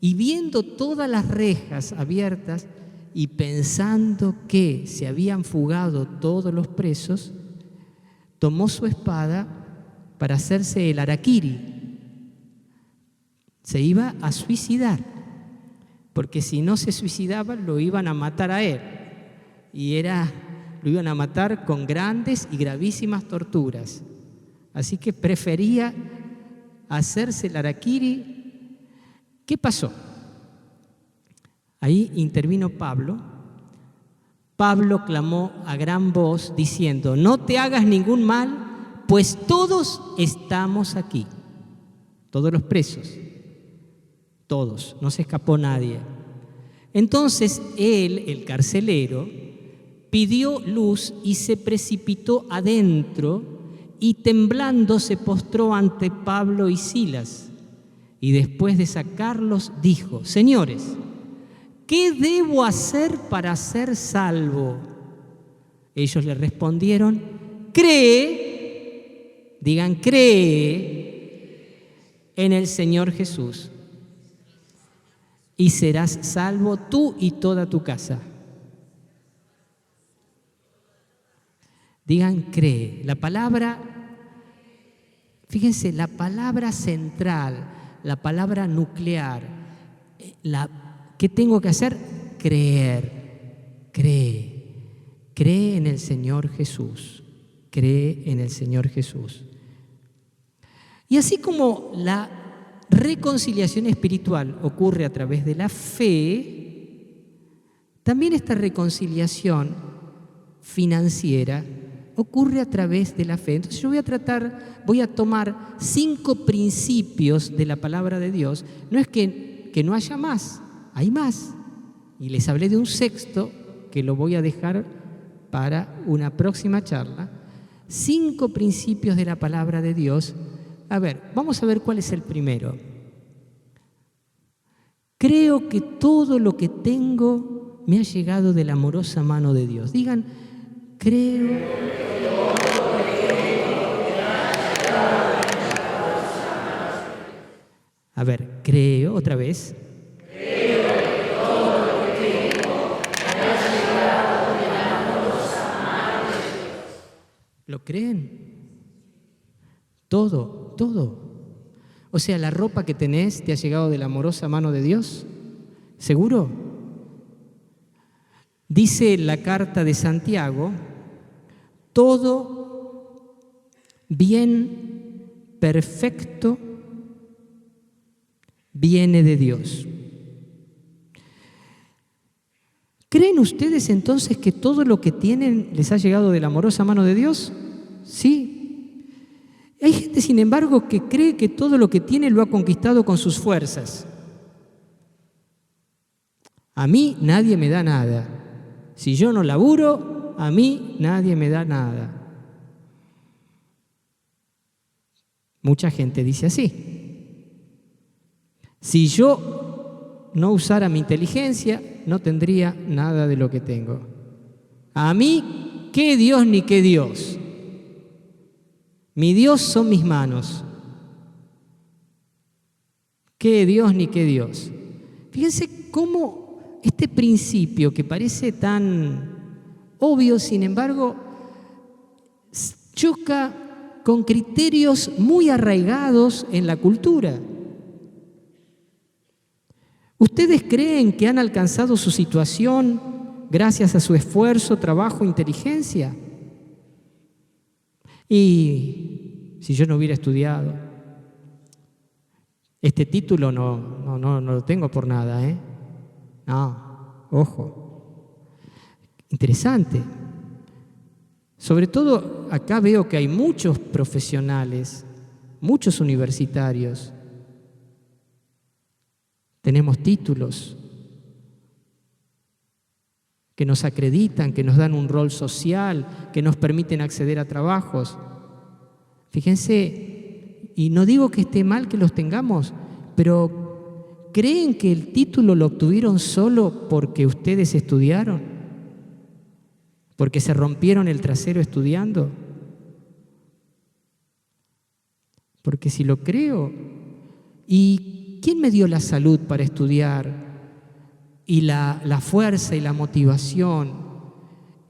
y viendo todas las rejas abiertas, y pensando que se habían fugado todos los presos, tomó su espada para hacerse el harakiri. Se iba a suicidar, porque si no se suicidaba lo iban a matar a él. Lo iban a matar con grandes y gravísimas torturas. Así que prefería hacerse el harakiri. ¿Qué pasó? Ahí intervino Pablo. Pablo clamó a gran voz diciendo: no te hagas ningún mal, pues todos estamos aquí. Todos los presos. Todos, no se escapó nadie. Entonces él, el carcelero, pidió luz y se precipitó adentro y temblando se postró ante Pablo y Silas. Y después de sacarlos dijo: Señores, ¿qué debo hacer para ser salvo? Ellos le respondieron: cree, digan cree en el Señor Jesús y serás salvo tú y toda tu casa. Digan cree. La palabra, fíjense, la palabra central, la palabra nuclear, ¿qué tengo que hacer? Creer. Cree en el Señor Jesús. Cree en el Señor Jesús. Y así como la reconciliación espiritual ocurre a través de la fe, también esta reconciliación financiera ocurre a través de la fe. Entonces yo voy a tomar 5 principios de la palabra de Dios. No es que no haya más, hay más. Y les hablé de un 6º que lo voy a dejar para una próxima charla. 5 principios de la palabra de Dios. A ver, vamos a ver cuál es el primero. Creo que todo lo que tengo me ha llegado de la amorosa mano de Dios. Digan, creo. A ver, creo, otra vez. Creo que todo lo que tengo me ha llegado de la amorosa mano de Dios. ¿Lo creen? Todo. O sea, la ropa que tenés te ha llegado de la amorosa mano de Dios. ¿Seguro? Dice la carta de Santiago: todo bien perfecto viene de Dios. ¿Creen ustedes entonces que todo lo que tienen les ha llegado de la amorosa mano de Dios? Sí. Hay gente, sin embargo, que cree que todo lo que tiene lo ha conquistado con sus fuerzas. A mí nadie me da nada. Si yo no laburo, a mí nadie me da nada. Mucha gente dice así. Si yo no usara mi inteligencia, no tendría nada de lo que tengo. A mí, ¿qué Dios ni qué Dios? Mi Dios son mis manos. ¿Qué Dios ni qué Dios? Fíjense cómo este principio que parece tan obvio, sin embargo, choca con criterios muy arraigados en la cultura. ¿Ustedes creen que han alcanzado su situación gracias a su esfuerzo, trabajo, inteligencia? Y si yo no hubiera estudiado, este título no lo tengo por nada, ¿eh? No, ojo. Interesante. Sobre todo acá veo que hay muchos profesionales, muchos universitarios. Tenemos títulos que nos acreditan, que nos dan un rol social, que nos permiten acceder a trabajos. Fíjense, y no digo que esté mal que los tengamos, pero ¿creen que el título lo obtuvieron solo porque ustedes estudiaron? ¿Porque se rompieron el trasero estudiando? Porque si lo creo, ¿y quién me dio la salud para estudiar? Y la fuerza y la motivación.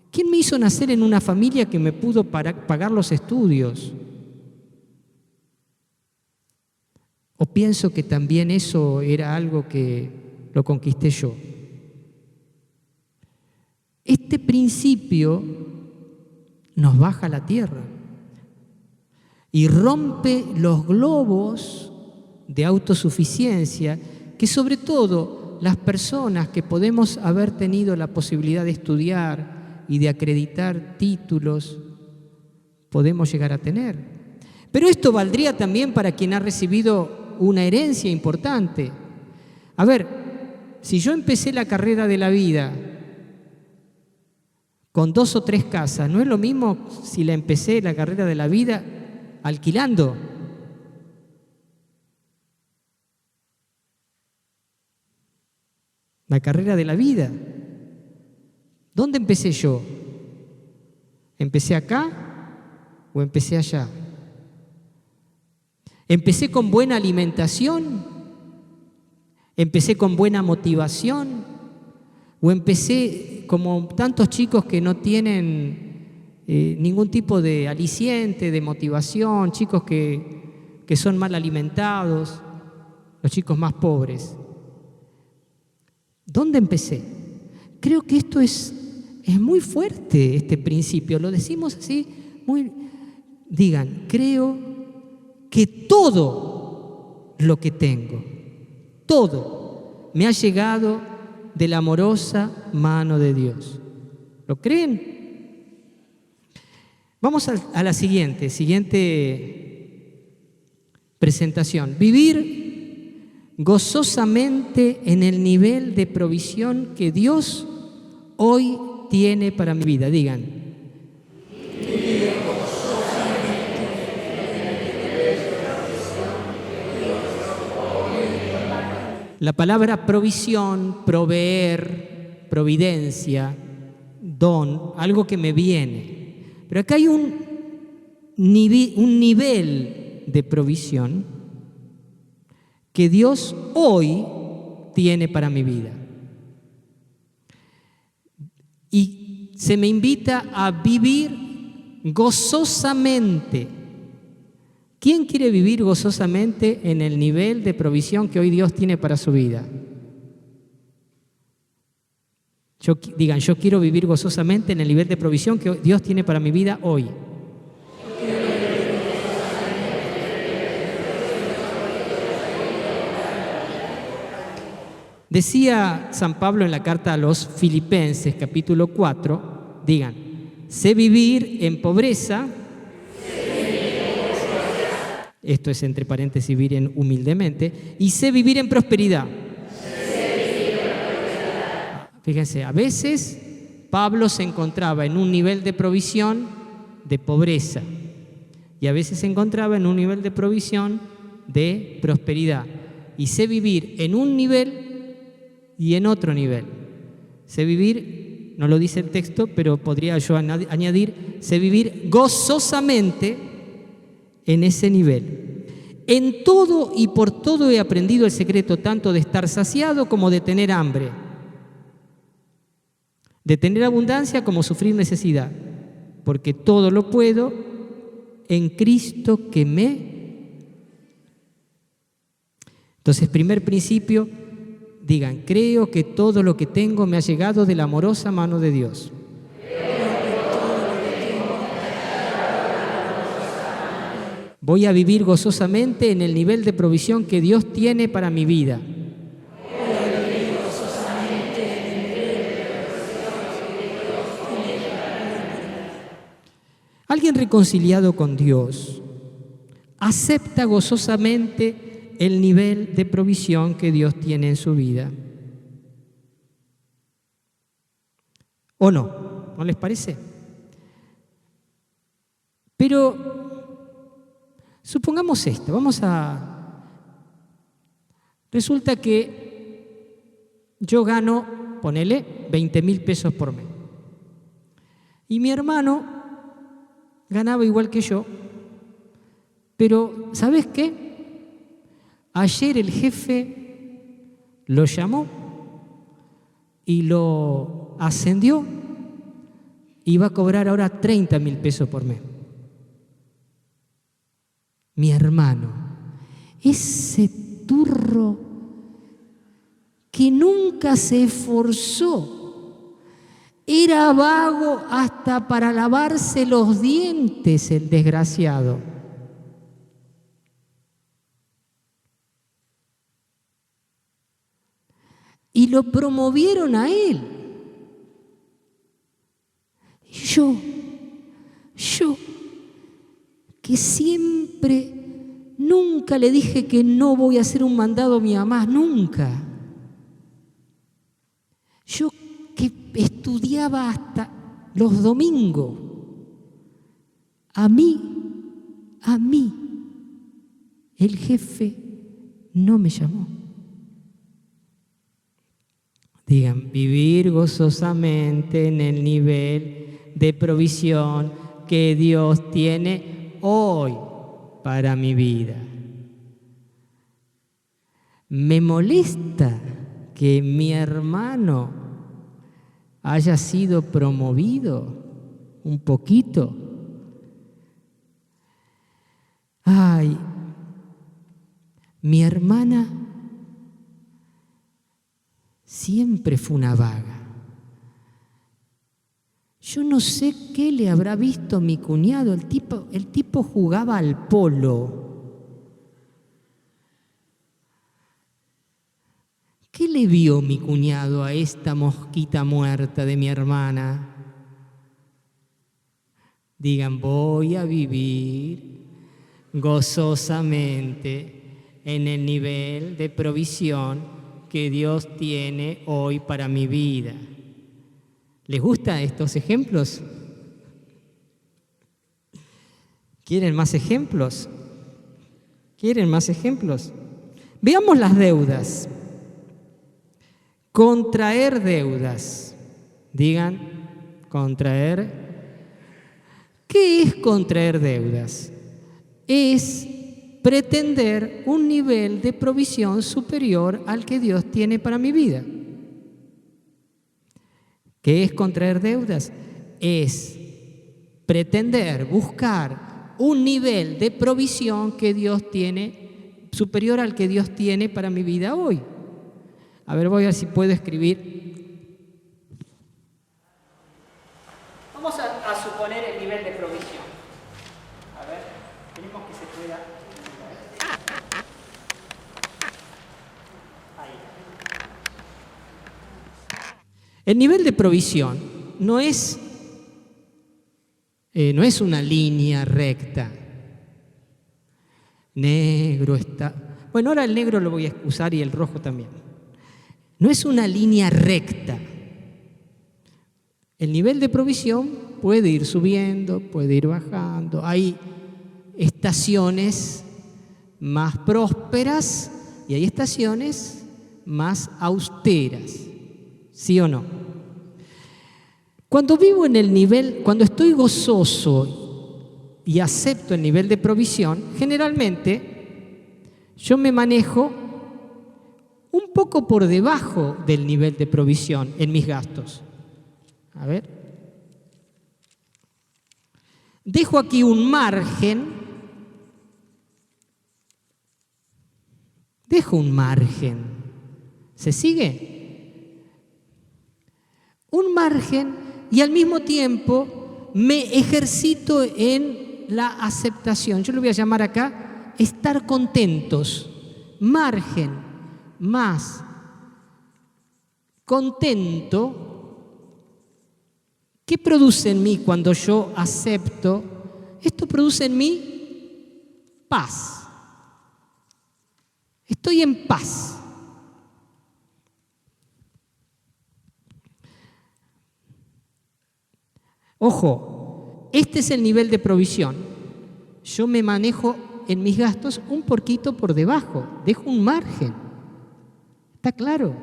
¿Quién me hizo nacer en una familia que me pudo pagar los estudios? ¿O pienso que también eso era algo que lo conquisté yo? Este principio nos baja a la tierra y rompe los globos de autosuficiencia que sobre todo las personas que podemos haber tenido la posibilidad de estudiar y de acreditar títulos podemos llegar a tener. Pero esto valdría también para quien ha recibido una herencia importante. A ver, si yo empecé la carrera de la vida con 2 o 3 casas. No es lo mismo si la empecé la carrera de la vida alquilando. La carrera de la vida. ¿Dónde empecé yo? ¿Empecé acá o empecé allá? ¿Empecé con buena alimentación? ¿Empecé con buena motivación? ¿O empecé como tantos chicos que no tienen ningún tipo de aliciente, de motivación, chicos que son mal alimentados, los chicos más pobres? ¿Dónde empecé? Creo que esto es muy fuerte, este principio. Lo decimos así, digan, creo que todo lo que tengo, todo, me ha llegado de la amorosa mano de Dios. ¿Lo creen? Vamos a la siguiente presentación. Vivir gozosamente en el nivel de provisión que Dios hoy tiene para mi vida. Digan. La palabra provisión, proveer, providencia, don, algo que me viene. Pero acá hay un nivel de provisión que Dios hoy tiene para mi vida. Y se me invita a vivir gozosamente. ¿Quién quiere vivir gozosamente en el nivel de provisión que hoy Dios tiene para su vida? Digan, yo quiero vivir gozosamente en el nivel de provisión que Dios tiene para mi vida hoy. Decía San Pablo en la carta a los Filipenses, capítulo 4, digan, sé vivir en pobreza. Esto es entre paréntesis, vivir humildemente. Y sé vivir en prosperidad. Fíjense, a veces Pablo se encontraba en un nivel de provisión de pobreza. Y a veces se encontraba en un nivel de provisión de prosperidad. Y sé vivir en un nivel y en otro nivel. Sé vivir, no lo dice el texto, pero podría yo añadir, sé vivir gozosamente en ese nivel. En todo y por todo he aprendido el secreto tanto de estar saciado como de tener hambre, de tener abundancia como sufrir necesidad, porque todo lo puedo en Cristo que me... Entonces, primer principio, digan, creo que todo lo que tengo me ha llegado de la amorosa mano de Dios. Voy a vivir gozosamente en el nivel de provisión que Dios tiene para mi vida. Alguien reconciliado con Dios acepta gozosamente el nivel de provisión que Dios tiene en su vida. ¿O no? ¿No les parece? Pero supongamos esto, resulta que yo gano, ponele, 20.000 pesos por mes. Y mi hermano ganaba igual que yo, pero ¿sabes qué? Ayer el jefe lo llamó y lo ascendió y va a cobrar ahora 30.000 pesos por mes. Mi hermano, ese turro que nunca se esforzó, era vago hasta para lavarse los dientes, el desgraciado. Y lo promovieron a él. Y yo, que siempre, nunca le dije que no voy a hacer un mandado a mi mamá, nunca. Yo que estudiaba hasta los domingos. A mí, el jefe no me llamó. Digan, vivir gozosamente en el nivel de provisión que Dios tiene hoy para mi vida. Me molesta que mi hermano haya sido promovido un poquito. Ay, mi hermana siempre fue una vaga. Yo no sé qué le habrá visto mi cuñado. El tipo jugaba al polo. ¿Qué le vio mi cuñado a esta mosquita muerta de mi hermana? Digan, voy a vivir gozosamente en el nivel de provisión que Dios tiene hoy para mi vida. ¿Les gustan estos ejemplos? ¿Quieren más ejemplos? ¿Quieren más ejemplos? Veamos las deudas. Contraer deudas. Digan, contraer. ¿Qué es contraer deudas? Es pretender un nivel de provisión superior al que Dios tiene para mi vida. ¿Qué es contraer deudas? Es pretender, buscar un nivel de provisión que Dios tiene, superior al que Dios tiene para mi vida hoy. A ver, voy a ver si puedo escribir. Vamos a suponer el nivel de provisión. A ver, tenemos que se pueda. Ahí. El nivel de provisión no es una línea recta. Negro está. Bueno, ahora el negro lo voy a usar y el rojo también. No es una línea recta. El nivel de provisión puede ir subiendo, puede ir bajando. Hay estaciones más prósperas y hay estaciones más austeras. ¿Sí o no? Cuando vivo en el nivel, cuando estoy gozoso y acepto el nivel de provisión, generalmente yo me manejo un poco por debajo del nivel de provisión en mis gastos. A ver. Dejo aquí un margen. Dejo un margen. ¿Se sigue? Un margen y al mismo tiempo me ejercito en la aceptación. Yo lo voy a llamar acá estar contentos. Margen más contento. ¿Qué produce en mí cuando yo acepto? Esto produce en mí paz. Estoy en paz. Ojo, este es el nivel de provisión. Yo me manejo en mis gastos un poquito por debajo, dejo un margen. ¿Está claro?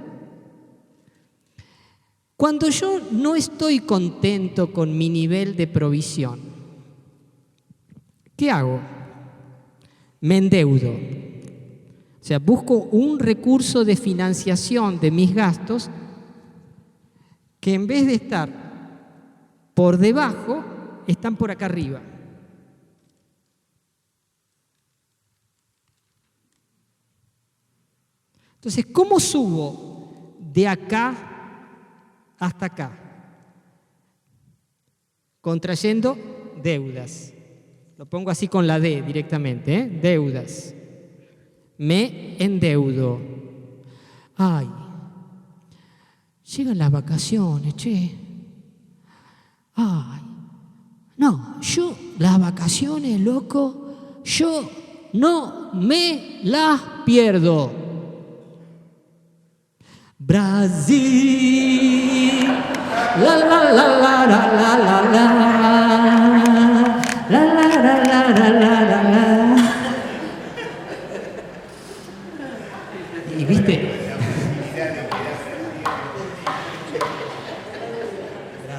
Cuando yo no estoy contento con mi nivel de provisión, ¿qué hago? Me endeudo. O sea, busco un recurso de financiación de mis gastos que en vez de estar por debajo, están por acá arriba. Entonces, ¿cómo subo de acá hasta acá? Contrayendo deudas. Lo pongo así con la D directamente, ¿eh? Deudas. Me endeudo. Ay, llegan las vacaciones, che. Ay, no, yo las vacaciones, loco, yo no me las pierdo. Brasil, La la la la la la la la. La la la la la la la la. Y viste.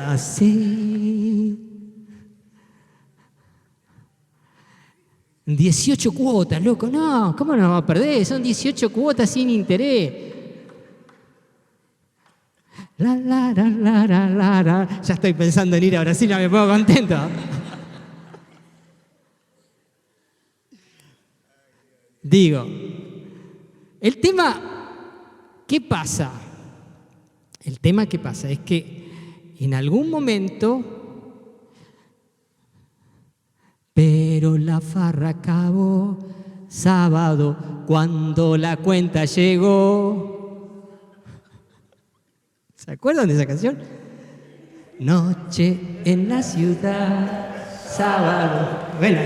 Así. 18 cuotas, loco. No, ¿cómo nos va a perder? Son 18 cuotas sin interés. La, la, la, la, la, la, la. Ya estoy pensando en ir a Brasil, ya me pongo contento. Digo, el tema, ¿qué pasa? El tema que pasa es que en algún momento, pero la farra acabó sábado cuando la cuenta llegó. ¿Se acuerdan de esa canción? Noche en la ciudad, sábado. Bueno,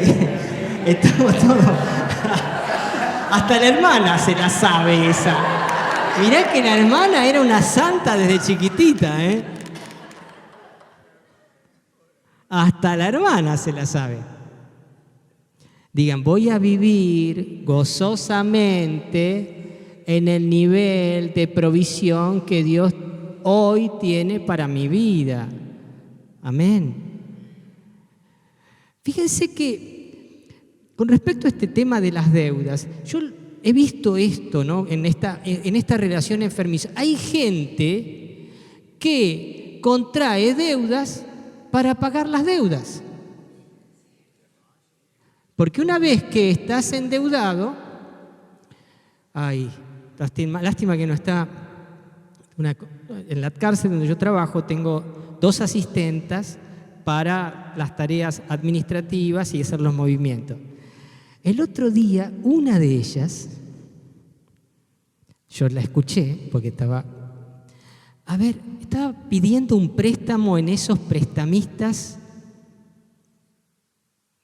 estamos todos. Hasta la hermana se la sabe esa. Mirá que la hermana era una santa desde chiquitita, ¿eh? Hasta la hermana se la sabe. Digan, voy a vivir gozosamente en el nivel de provisión que Dios hoy tiene para mi vida. Amén. Fíjense que con respecto a este tema de las deudas, yo he visto esto, ¿no? en esta relación enfermiza. Hay gente que contrae deudas para pagar las deudas. Porque una vez que estás endeudado, ay, lástima que no está en la cárcel donde yo trabajo, tengo 2 asistentas para las tareas administrativas y hacer los movimientos. El otro día, una de ellas, yo la escuché porque estaba pidiendo un préstamo en esos prestamistas,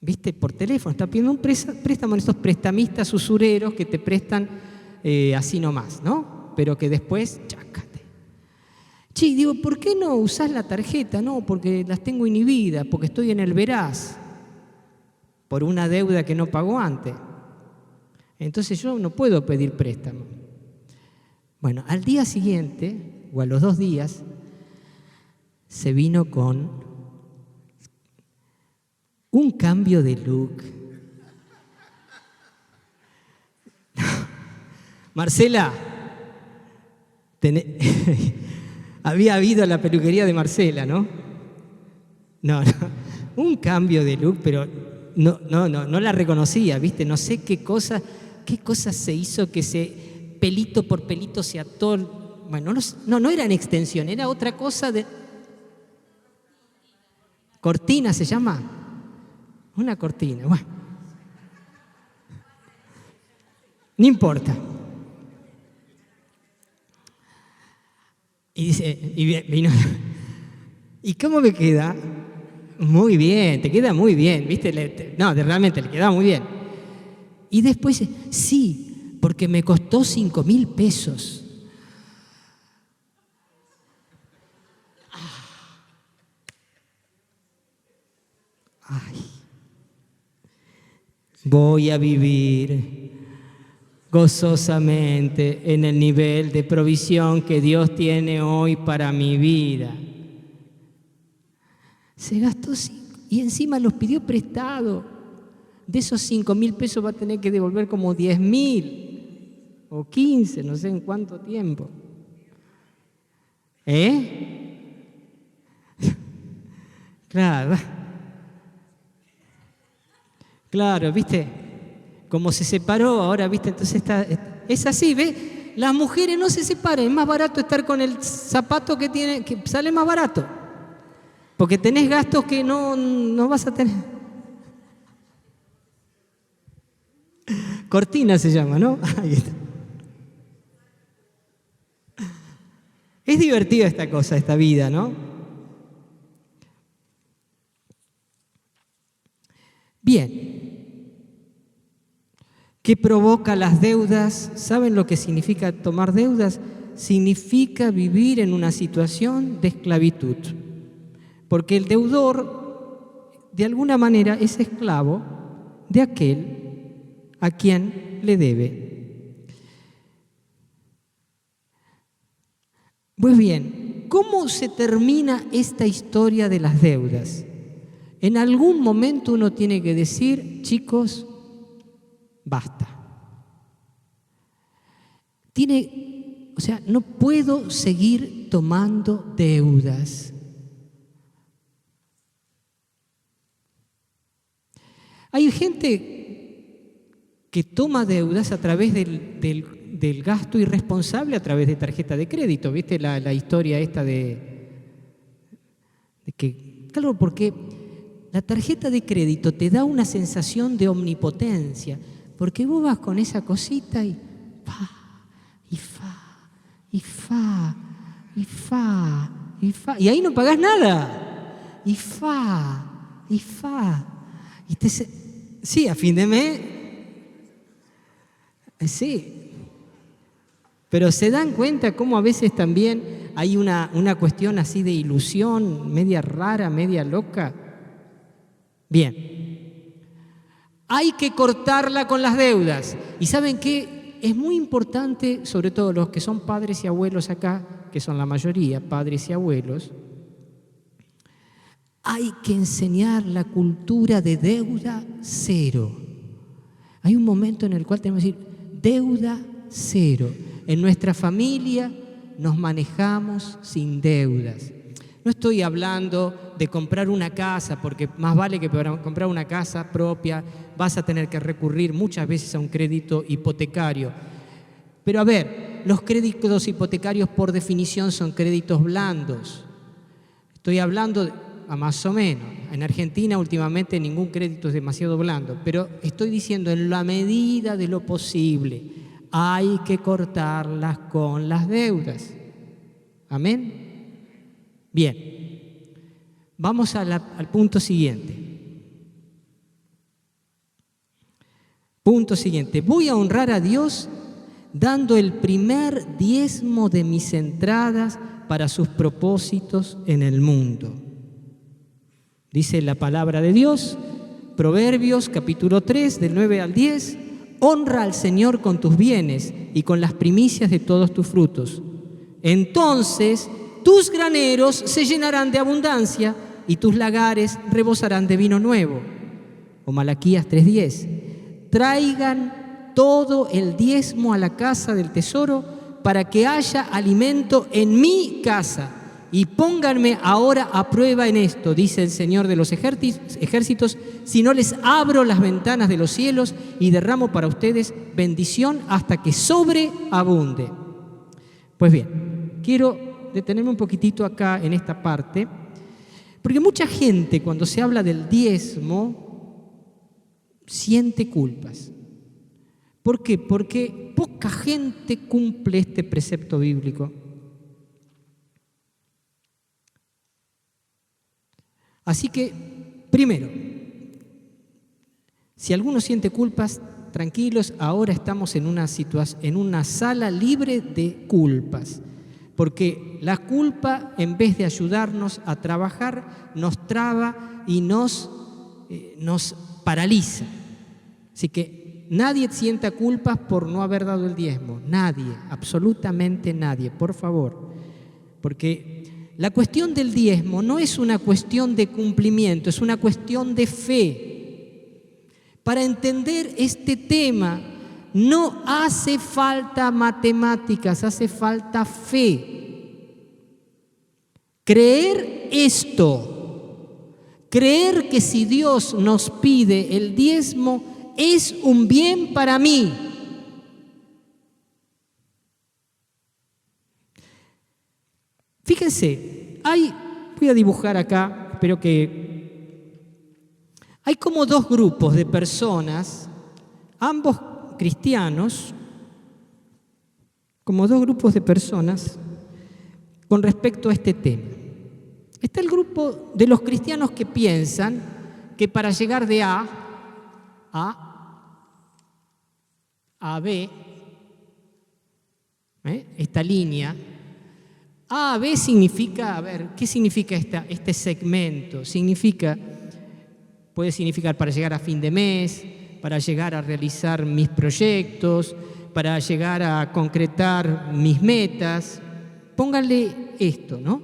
¿viste? Por teléfono, está pidiendo un préstamo en esos prestamistas usureros que te prestan así nomás, ¿no? Pero que después, chácate. Che, digo, ¿por qué no usás la tarjeta? No, porque las tengo inhibidas, porque estoy en el veraz, por una deuda que no pagó antes. Entonces yo no puedo pedir préstamo. Bueno, al día siguiente, o a los 2 días, se vino con un cambio de look. Marcela, había habido la peluquería de Marcela, ¿no? No, un cambio de look, pero no la reconocía, ¿viste? No sé qué cosa se hizo que pelito por pelito se ató. Bueno, no era en extensión, era otra cosa de... ¿Cortina se llama? Una cortina, bueno. No importa. Y dice, vino, ¿y cómo me queda? Muy bien, te queda muy bien, ¿viste? Realmente le queda muy bien. Y después, sí, porque me costó 5.000 pesos. Ay. Voy a vivir gozosamente en el nivel de provisión que Dios tiene hoy para mi vida. Se gastó 5 y encima los pidió prestado. De esos 5.000 pesos va a tener que devolver como 10.000 o 15, no sé en cuánto tiempo. Claro, ¿viste? Como se separó ahora, ¿viste? Entonces es así, ¿ves? Las mujeres no se separan, es más barato estar con el zapato que sale más barato. Porque tenés gastos que no vas a tener. Cortina se llama, ¿no? Ahí está. Es divertida esta cosa, esta vida, ¿no? Bien. ¿Qué provoca las deudas? ¿Saben lo que significa tomar deudas? significa vivir en una situación de esclavitud, porque el deudor de alguna manera es esclavo de aquel a quien le debe. Pues bien, ¿cómo se termina esta historia de las deudas? En algún momento uno tiene que decir, chicos, basta. No puedo seguir tomando deudas. Hay gente que toma deudas a través del gasto irresponsable a través de tarjeta de crédito. ¿Viste la historia esta de que, claro, porque la tarjeta de crédito te da una sensación de omnipotencia, porque vos vas con esa cosita y fa, y fa, y fa, y fa, y fa, y ahí no pagás nada, y fa, y fa, y sí, a fin de mes, sí, pero se dan cuenta cómo a veces también hay una cuestión así de ilusión, media rara, media loca. Bien, hay que cortarla con las deudas. ¿Y saben qué? Es muy importante, sobre todo los que son padres y abuelos acá, que son la mayoría, padres y abuelos, hay que enseñar la cultura de deuda cero. Hay un momento en el cual tenemos que decir, deuda cero. En nuestra familia nos manejamos sin deudas. No estoy hablando de comprar una casa, porque más vale que para comprar una casa propia vas a tener que recurrir muchas veces a un crédito hipotecario. Pero a ver, los créditos hipotecarios por definición son créditos blandos. Estoy hablando más o menos. En Argentina últimamente ningún crédito es demasiado blando, pero estoy diciendo en la medida de lo posible hay que cortarlas con las deudas. ¿Amén? Bien, vamos al punto siguiente. Punto siguiente. Voy a honrar a Dios dando el primer diezmo de mis entradas para sus propósitos en el mundo. Dice la palabra de Dios, Proverbios capítulo 3, del 9 al 10, honra al Señor con tus bienes y con las primicias de todos tus frutos. Entonces tus graneros se llenarán de abundancia y tus lagares rebosarán de vino nuevo. O Malaquías 3:10. Traigan todo el diezmo a la casa del tesoro para que haya alimento en mi casa. Y pónganme ahora a prueba en esto, dice el Señor de los ejércitos, si no les abro las ventanas de los cielos y derramo para ustedes bendición hasta que sobreabunde. Pues bien, quiero detenerme un poquitito acá en esta parte, porque mucha gente cuando se habla del diezmo siente culpas. ¿Por qué? Porque poca gente cumple este precepto bíblico. Así que, primero, si alguno siente culpas, tranquilos, ahora estamos en una sala libre de culpas. Porque la culpa, en vez de ayudarnos a trabajar, nos traba y nos paraliza. Así que nadie sienta culpas por no haber dado el diezmo. Nadie, absolutamente nadie, por favor. Porque la cuestión del diezmo no es una cuestión de cumplimiento, es una cuestión de fe. Para entender este tema, no hace falta matemáticas, hace falta fe. Creer esto, creer que si Dios nos pide el diezmo es un bien para mí. Fíjense, voy a dibujar acá, espero que... Hay como dos grupos de personas, ambos cristianos, como dos grupos de personas con respecto a este tema. Está el grupo de los cristianos que piensan que para llegar de A a B, esta línea. A, B significa, a ver, ¿qué significa este segmento? Puede significar para llegar a fin de mes, para llegar a realizar mis proyectos, para llegar a concretar mis metas. Pónganle esto, ¿no?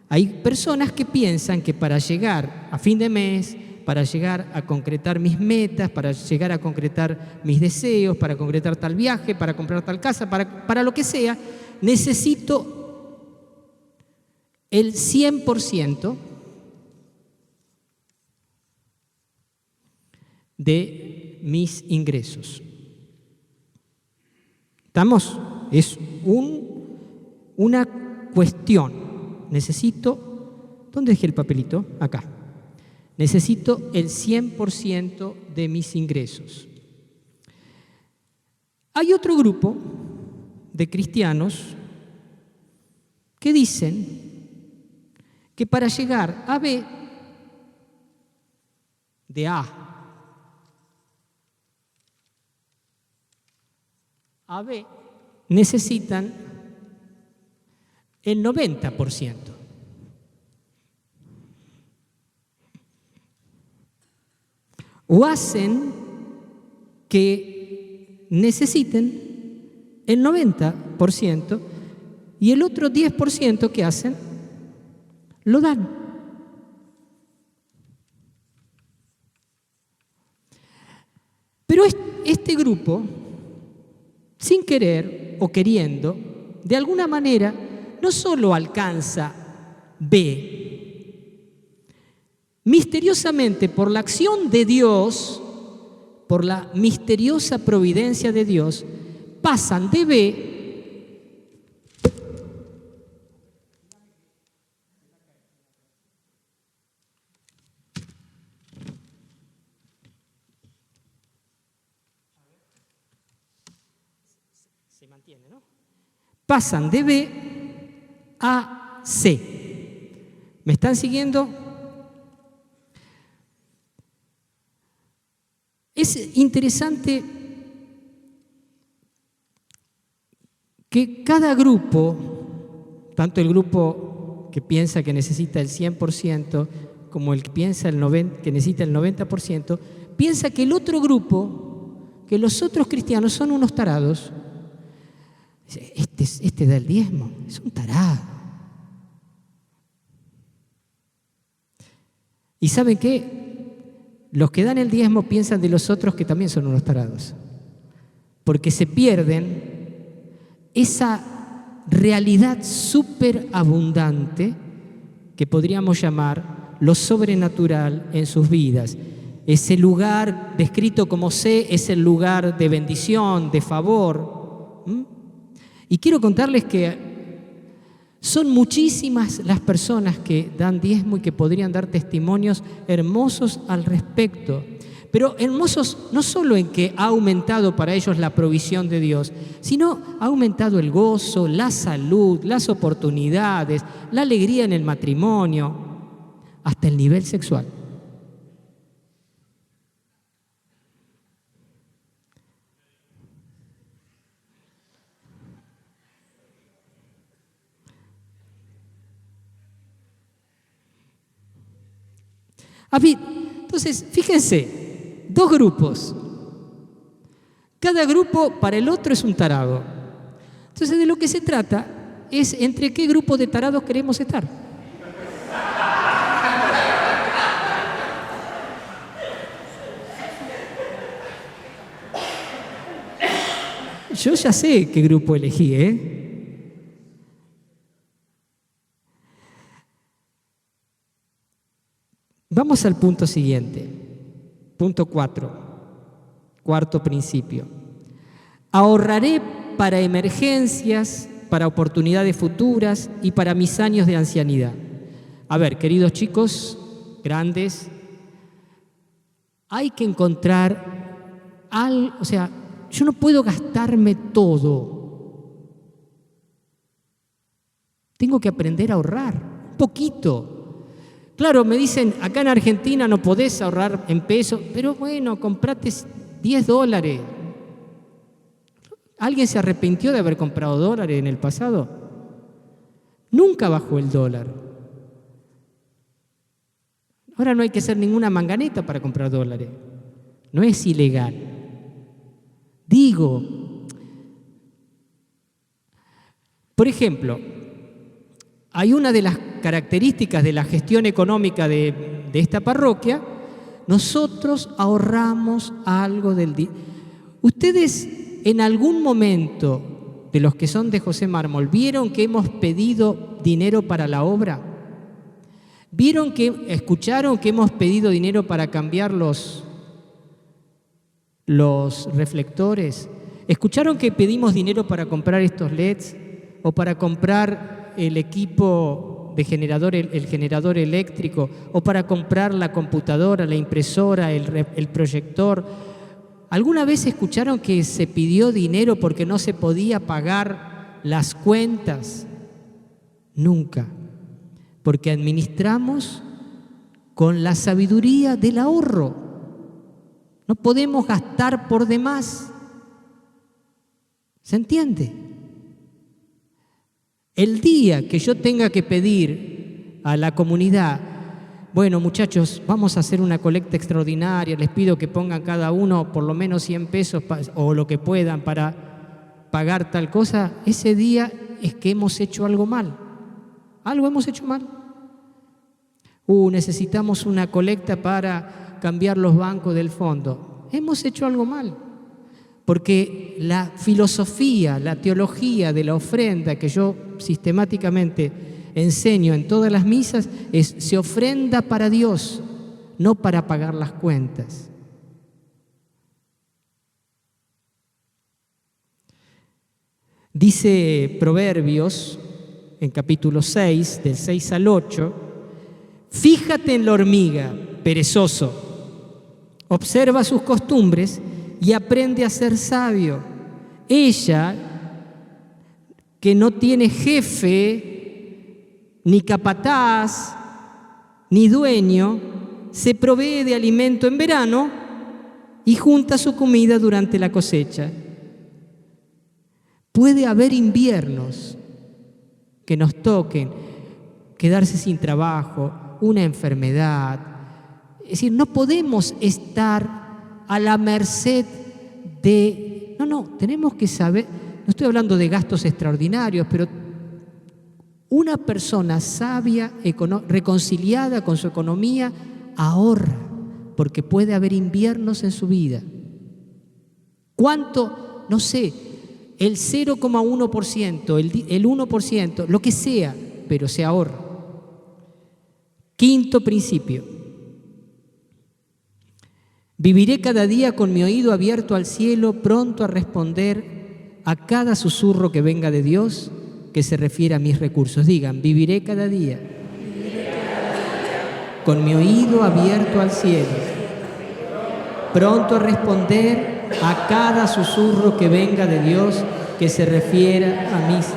Hay personas que piensan que para llegar a fin de mes, para llegar a concretar mis metas, para llegar a concretar mis deseos, para concretar tal viaje, para comprar tal casa, para lo que sea, necesito el 100% de mis ingresos. ¿Estamos? Es una cuestión. Necesito, ¿dónde dejé el papelito? Acá. Necesito el 100% de mis ingresos. Hay otro grupo de cristianos que dicen que para llegar a B, de A B, necesitan el 90%. O hacen que necesiten el 90% y el otro 10% que hacen lo dan. Pero este grupo, sin querer o queriendo, de alguna manera, no solo alcanza B, misteriosamente por la acción de Dios, por la misteriosa providencia de Dios, pasan de B pasan de B a C. ¿Me están siguiendo? Es interesante que cada grupo, tanto el grupo que piensa que necesita el 100% como el que piensa que necesita el 90%, piensa que el otro grupo, que los otros cristianos son unos tarados. Este da el diezmo, es un tarado. ¿Y saben qué? Los que dan el diezmo piensan de los otros que también son unos tarados, porque se pierden esa realidad superabundante que podríamos llamar lo sobrenatural en sus vidas. Ese lugar descrito como C es el lugar de bendición, de favor. Y quiero contarles que son muchísimas las personas que dan diezmo y que podrían dar testimonios hermosos al respecto. Pero hermosos no solo en que ha aumentado para ellos la provisión de Dios, sino ha aumentado el gozo, la salud, las oportunidades, la alegría en el matrimonio, hasta el nivel sexual. Entonces, fíjense, dos grupos. Cada grupo para el otro es un tarado. Entonces, de lo que se trata es entre qué grupo de tarados queremos estar. Yo ya sé qué grupo elegí, ¿eh? Vamos al punto siguiente, punto 4, cuarto principio. Ahorraré para emergencias, para oportunidades futuras y para mis años de ancianidad. A ver, queridos chicos, grandes, hay que encontrar algo, o sea, yo no puedo gastarme todo. Tengo que aprender a ahorrar un poquito. Claro, me dicen, acá en Argentina no podés ahorrar en pesos, pero bueno, comprate $10. ¿Alguien se arrepintió de haber comprado dólares en el pasado? Nunca bajó el dólar. Ahora no hay que hacer ninguna manganeta para comprar dólares. No es ilegal. Digo, por ejemplo, hay una de las características de la gestión económica de esta parroquia. Nosotros ahorramos algo del dinero. ¿Ustedes en algún momento de los que son de José Mármol vieron que hemos pedido dinero para la obra? ¿Escucharon que hemos pedido dinero para cambiar los reflectores? ¿Escucharon que pedimos dinero para comprar estos LEDs o para comprar el equipo de generador, el generador eléctrico, o para comprar la computadora, la impresora, el proyector? ¿Alguna vez escucharon que se pidió dinero porque no se podía pagar las cuentas? Nunca, porque administramos con la sabiduría del ahorro. No podemos gastar por demás. ¿Se entiende? El día que yo tenga que pedir a la comunidad, bueno, muchachos, vamos a hacer una colecta extraordinaria, les pido que pongan cada uno por lo menos 100 pesos o lo que puedan para pagar tal cosa, ese día es que hemos hecho algo mal. Algo hemos hecho mal. Necesitamos una colecta para cambiar los bancos del fondo. Hemos hecho algo mal. Porque la filosofía, la teología de la ofrenda que yo sistemáticamente enseño en todas las misas es: se ofrenda para Dios, no para pagar las cuentas. Dice Proverbios, en capítulo 6, del 6 al 8, fíjate en la hormiga, perezoso, observa sus costumbres y aprende a ser sabio. Ella, que no tiene jefe, ni capataz, ni dueño, se provee de alimento en verano y junta su comida durante la cosecha. Puede haber inviernos que nos toquen, quedarse sin trabajo, una enfermedad. Es decir, no podemos estar a la merced de... No, tenemos que saber, no estoy hablando de gastos extraordinarios, pero una persona sabia, reconciliada con su economía, ahorra, porque puede haber inviernos en su vida. ¿Cuánto? No sé, el 0,1%, el 1%, lo que sea, pero se ahorra. Quinto principio. Viviré cada día con mi oído abierto al cielo, pronto a responder a cada susurro que venga de Dios, que se refiere a mis recursos. Digan, viviré cada día con mi oído abierto al cielo, pronto a responder a cada susurro que venga de Dios, que se refiera a mis...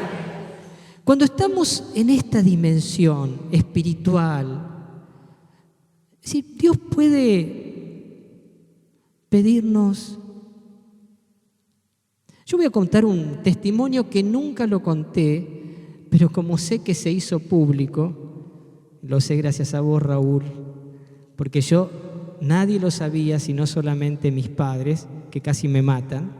Cuando estamos en esta dimensión espiritual, es decir, Dios puede pedirnos. Yo voy a contar un testimonio que nunca lo conté, pero como sé que se hizo público, lo sé gracias a vos, Raúl, porque nadie lo sabía, sino solamente mis padres, que casi me matan.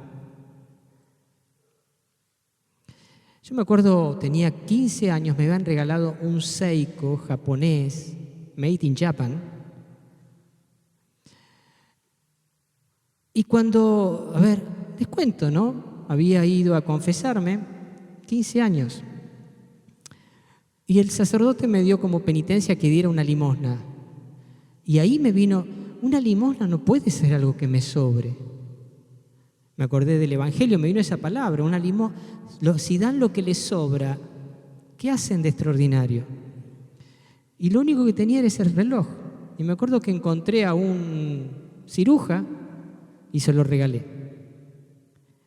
Yo me acuerdo, tenía 15 años, me habían regalado un Seiko japonés, made in Japan. Y cuando, les cuento, ¿no? Había ido a confesarme, 15 años. Y el sacerdote me dio como penitencia que diera una limosna. Y ahí me vino, una limosna no puede ser algo que me sobre. Me acordé del Evangelio, me vino esa palabra, una limosna. Si dan lo que les sobra, ¿qué hacen de extraordinario? Y lo único que tenía era ese reloj. Y me acuerdo que encontré a un ciruja y se lo regalé.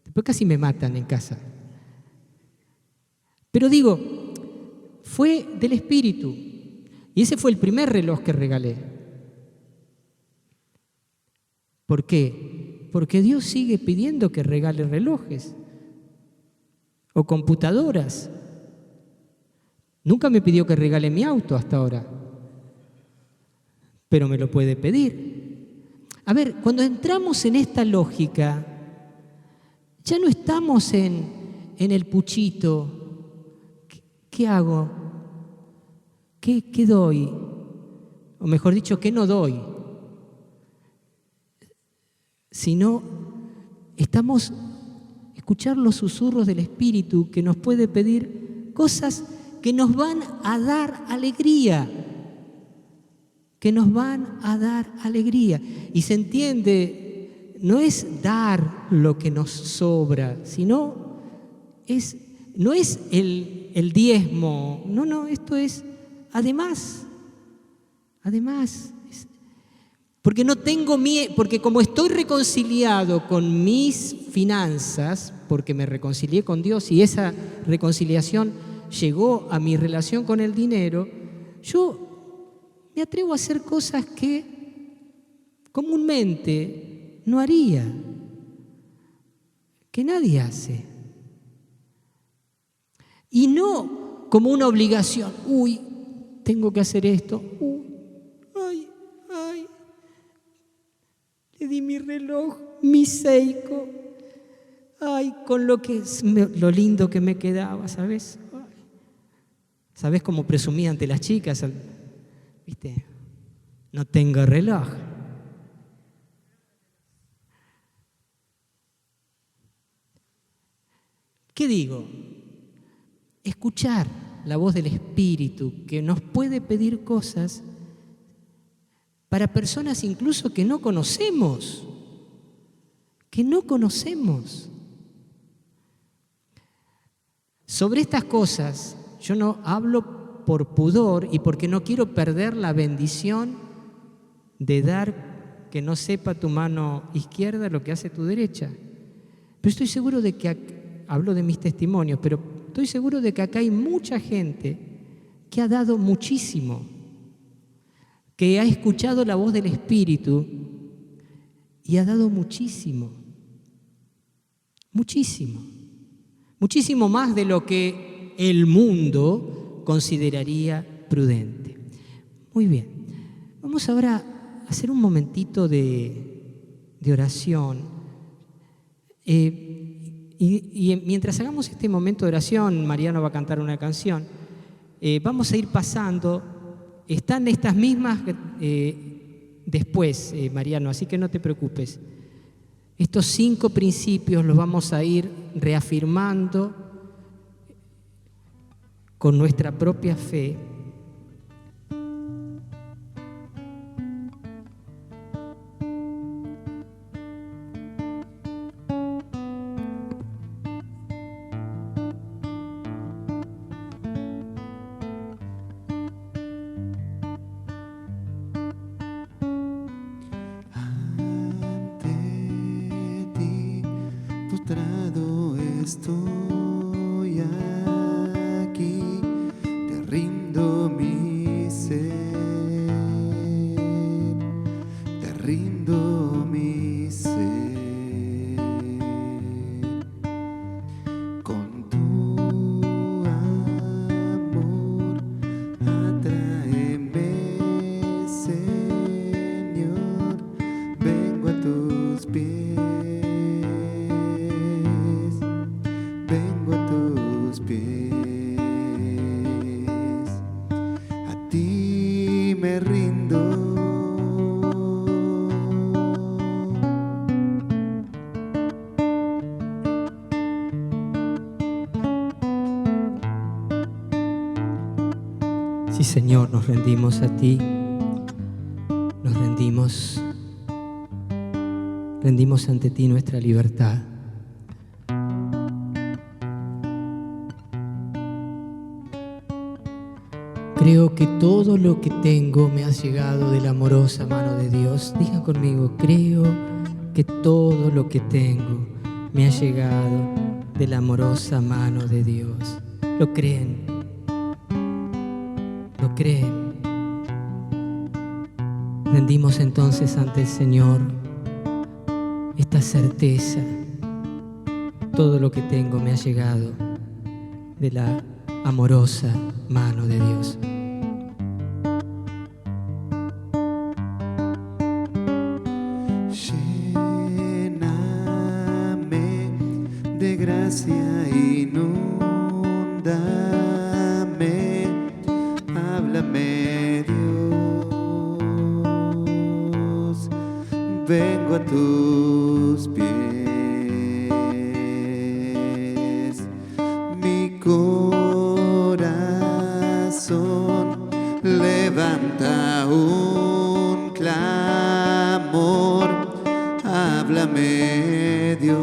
Después casi me matan en casa. Pero digo, fue del Espíritu. Y ese fue el primer reloj que regalé. ¿Por qué? Porque Dios sigue pidiendo que regale relojes. o computadoras. Nunca me pidió que regale mi auto hasta ahora, pero me lo puede pedir. A ver, cuando entramos en esta lógica, ya no estamos en el puchito. ¿Qué hago? ¿Qué doy? O mejor dicho, ¿qué no doy? Sino estamos escuchar los susurros del Espíritu que nos puede pedir cosas que nos van a dar alegría, que nos van a dar alegría. Y se entiende, no es dar lo que nos sobra, sino no es el diezmo, no, esto es además, porque no tengo miedo, porque como estoy reconciliado con mis finanzas, porque me reconcilié con Dios y esa reconciliación llegó a mi relación con el dinero, yo me atrevo a hacer cosas que comúnmente no haría, que nadie hace. Y no como una obligación. Uy, tengo que hacer esto. Ay, le di mi reloj, mi Seiko. Ay, con lo lindo que me quedaba, ¿sabes? ¿Sabes cómo presumía ante las chicas? ¿Viste? No tengo reloj. ¿Qué digo? Escuchar la voz del Espíritu que nos puede pedir cosas para personas incluso que no conocemos. Sobre estas cosas yo no hablo por pudor y porque no quiero perder la bendición de dar que no sepa tu mano izquierda lo que hace tu derecha. Pero estoy seguro de que, hablo de mis testimonios, pero estoy seguro de que acá hay mucha gente que ha dado muchísimo, que ha escuchado la voz del Espíritu y ha dado muchísimo más de lo que el mundo consideraría prudente. Muy bien, vamos ahora a hacer un momentito de oración. Y mientras hagamos este momento de oración, Mariano va a cantar una canción. Vamos a ir pasando. Están estas mismas después, Mariano, así que no te preocupes. Estos 5 principios los vamos a ir reafirmando con nuestra propia fe. Postrado estoy aquí, te rindo mi ser, te rindo mi ser. Con tu amor atráeme, Señor, vengo a tus pies. A ti me rindo. Sí, Señor, nos rendimos a ti, nos rendimos ante ti nuestra libertad. Creo que todo lo que tengo me ha llegado de la amorosa mano de Dios. Digan conmigo, creo que todo lo que tengo me ha llegado de la amorosa mano de Dios. ¿Lo creen? ¿Lo creen? Rendimos entonces ante el Señor esta certeza. Todo lo que tengo me ha llegado de la amorosa mano de Dios. Lléname de gracia, inúndame, háblame, Dios, vengo a tus pies. Mi corazón levanta un clamor, háblame, Dios,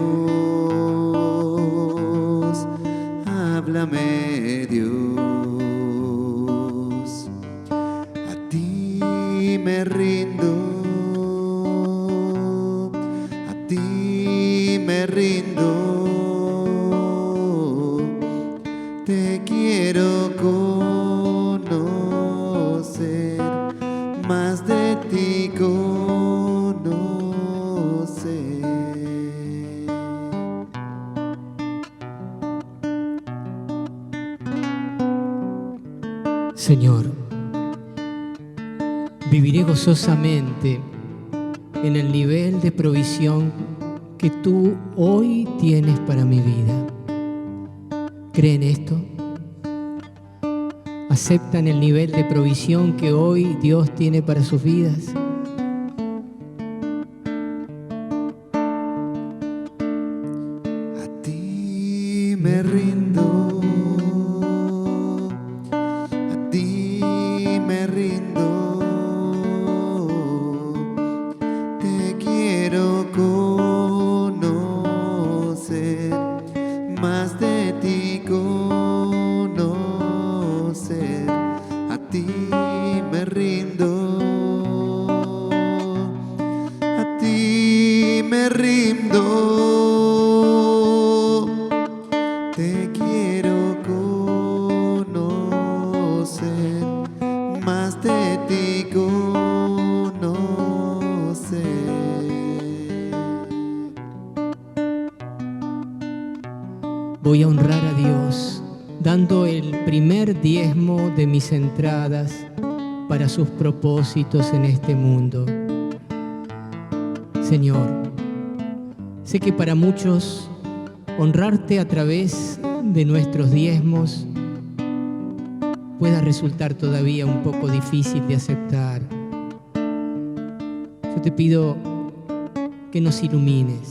háblame, Dios. A ti me rindo, a ti me rindo. Te quiero conocer, más de ti conocer. Señor, viviré gozosamente en el nivel de provisión que tú hoy tienes para mi vida. ¿Creen esto? ¿Aceptan el nivel de provisión que hoy Dios tiene para sus vidas? A ti me rindo, a ti me rindo. Te quiero conocer, más de ti conocer. A ti me rindo, a ti me rindo. Te quiero conocer, más de ti conocer. Voy a honrar a Dios dando el primer diezmo de mis entradas para sus propósitos en este mundo. Señor, sé que para muchos honrarte a través de nuestros diezmos pueda resultar todavía un poco difícil de aceptar. Yo te pido que nos ilumines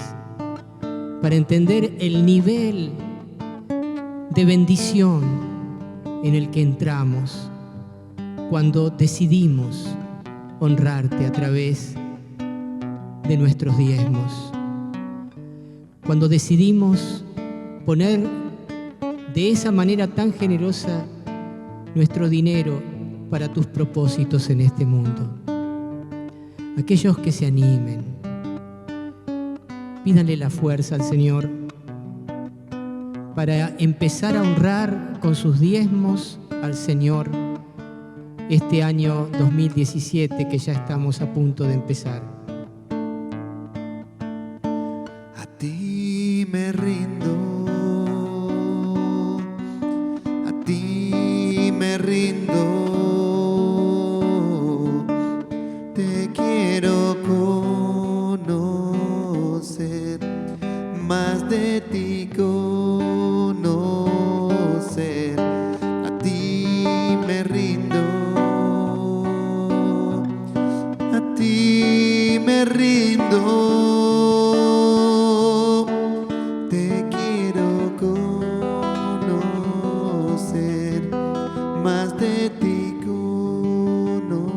para entender el nivel de bendición en el que entramos cuando decidimos honrarte a través de nuestros diezmos, cuando decidimos poner de esa manera tan generosa nuestro dinero para tus propósitos en este mundo. Aquellos que se animen, pídanle la fuerza al Señor para empezar a honrar con sus diezmos al Señor este año 2017 que ya estamos a punto de empezar. A ti me rindo, a ti me rindo. Te quiero conocer, más de ti conocer. A ti me rindo, a ti me rindo. Te quiero conocer, más de ti conocer.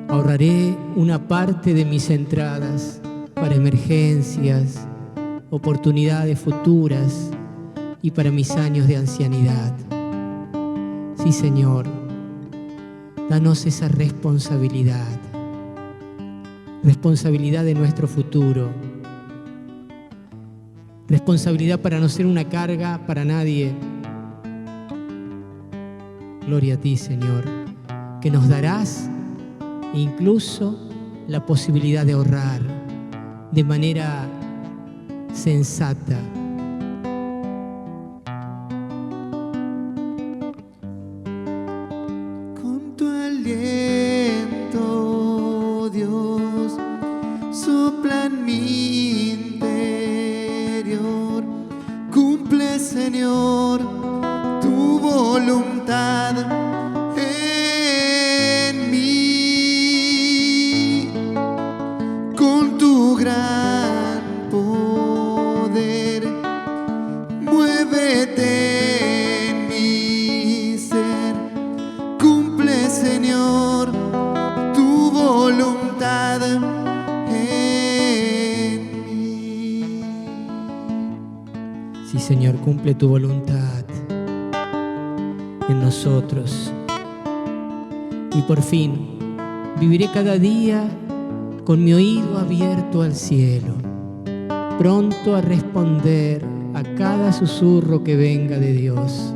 Ahorraré una parte de mis entradas para emergencias, oportunidades futuras y para mis años de ancianidad. Sí, Señor, danos esa responsabilidad de nuestro futuro, responsabilidad para no ser una carga para nadie. Gloria a ti, Señor, que nos darás incluso la posibilidad de ahorrar de manera sensata. Con tu aliento, Dios, sopla en mi interior. Cumple, Señor, tu voluntad en mí. Con tu gran poder, muévete en mi ser. Cumple, Señor, tu voluntad en mí. Sí, Señor, cumple tu voluntad en nosotros. Y por fin, viviré cada día con mi oído abierto al cielo, pronto a responder a cada susurro que venga de Dios,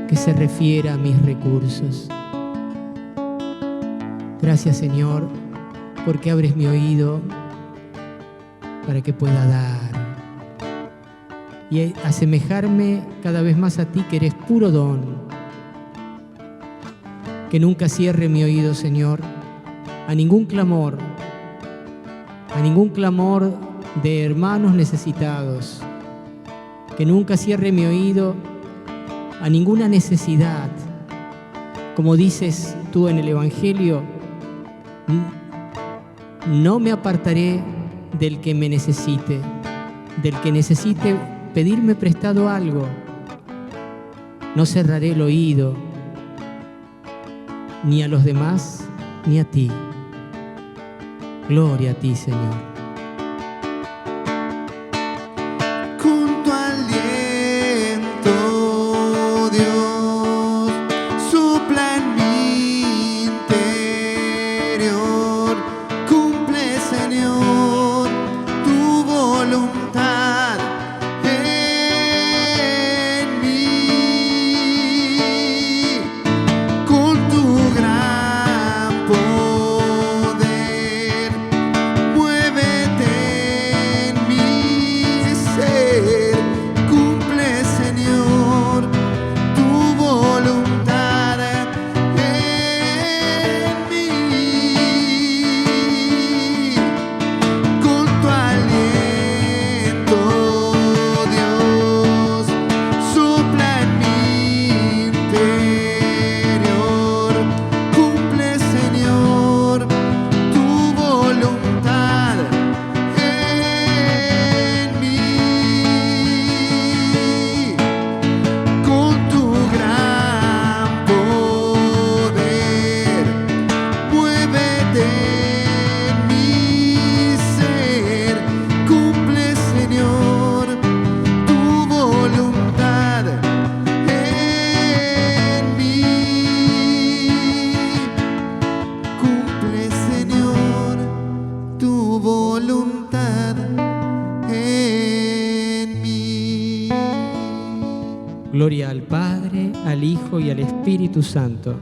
que se refiera a mis recursos. Gracias, Señor, porque abres mi oído para que pueda dar y asemejarme cada vez más a ti, que eres puro don. Que nunca cierre mi oído, Señor, a ningún clamor de hermanos necesitados. Que nunca cierre mi oído a ninguna necesidad. Como dices tú en el Evangelio, no me apartaré del que me necesite, del que necesite pedirme prestado algo. No cerraré el oído ni a los demás ni a ti. Gloria a ti, Señor. Con tu aliento, Dios, sopla en mi interior. Cumple, Señor, tu voluntad en mí. Con tu gran poder, muévete en mi ser. Cumple, Señor, tu voluntad en mí. Con tu aliento, Dios, sopla en mi interior. Cumple, Señor, tu voluntad en mí. Con tu gran poder, muévete en mi ser. Cumple, Señor, tu voluntad en mí. Cumple, Señor, tu voluntad en mí. Gloria al Padre, al Hijo y al Espíritu Santo.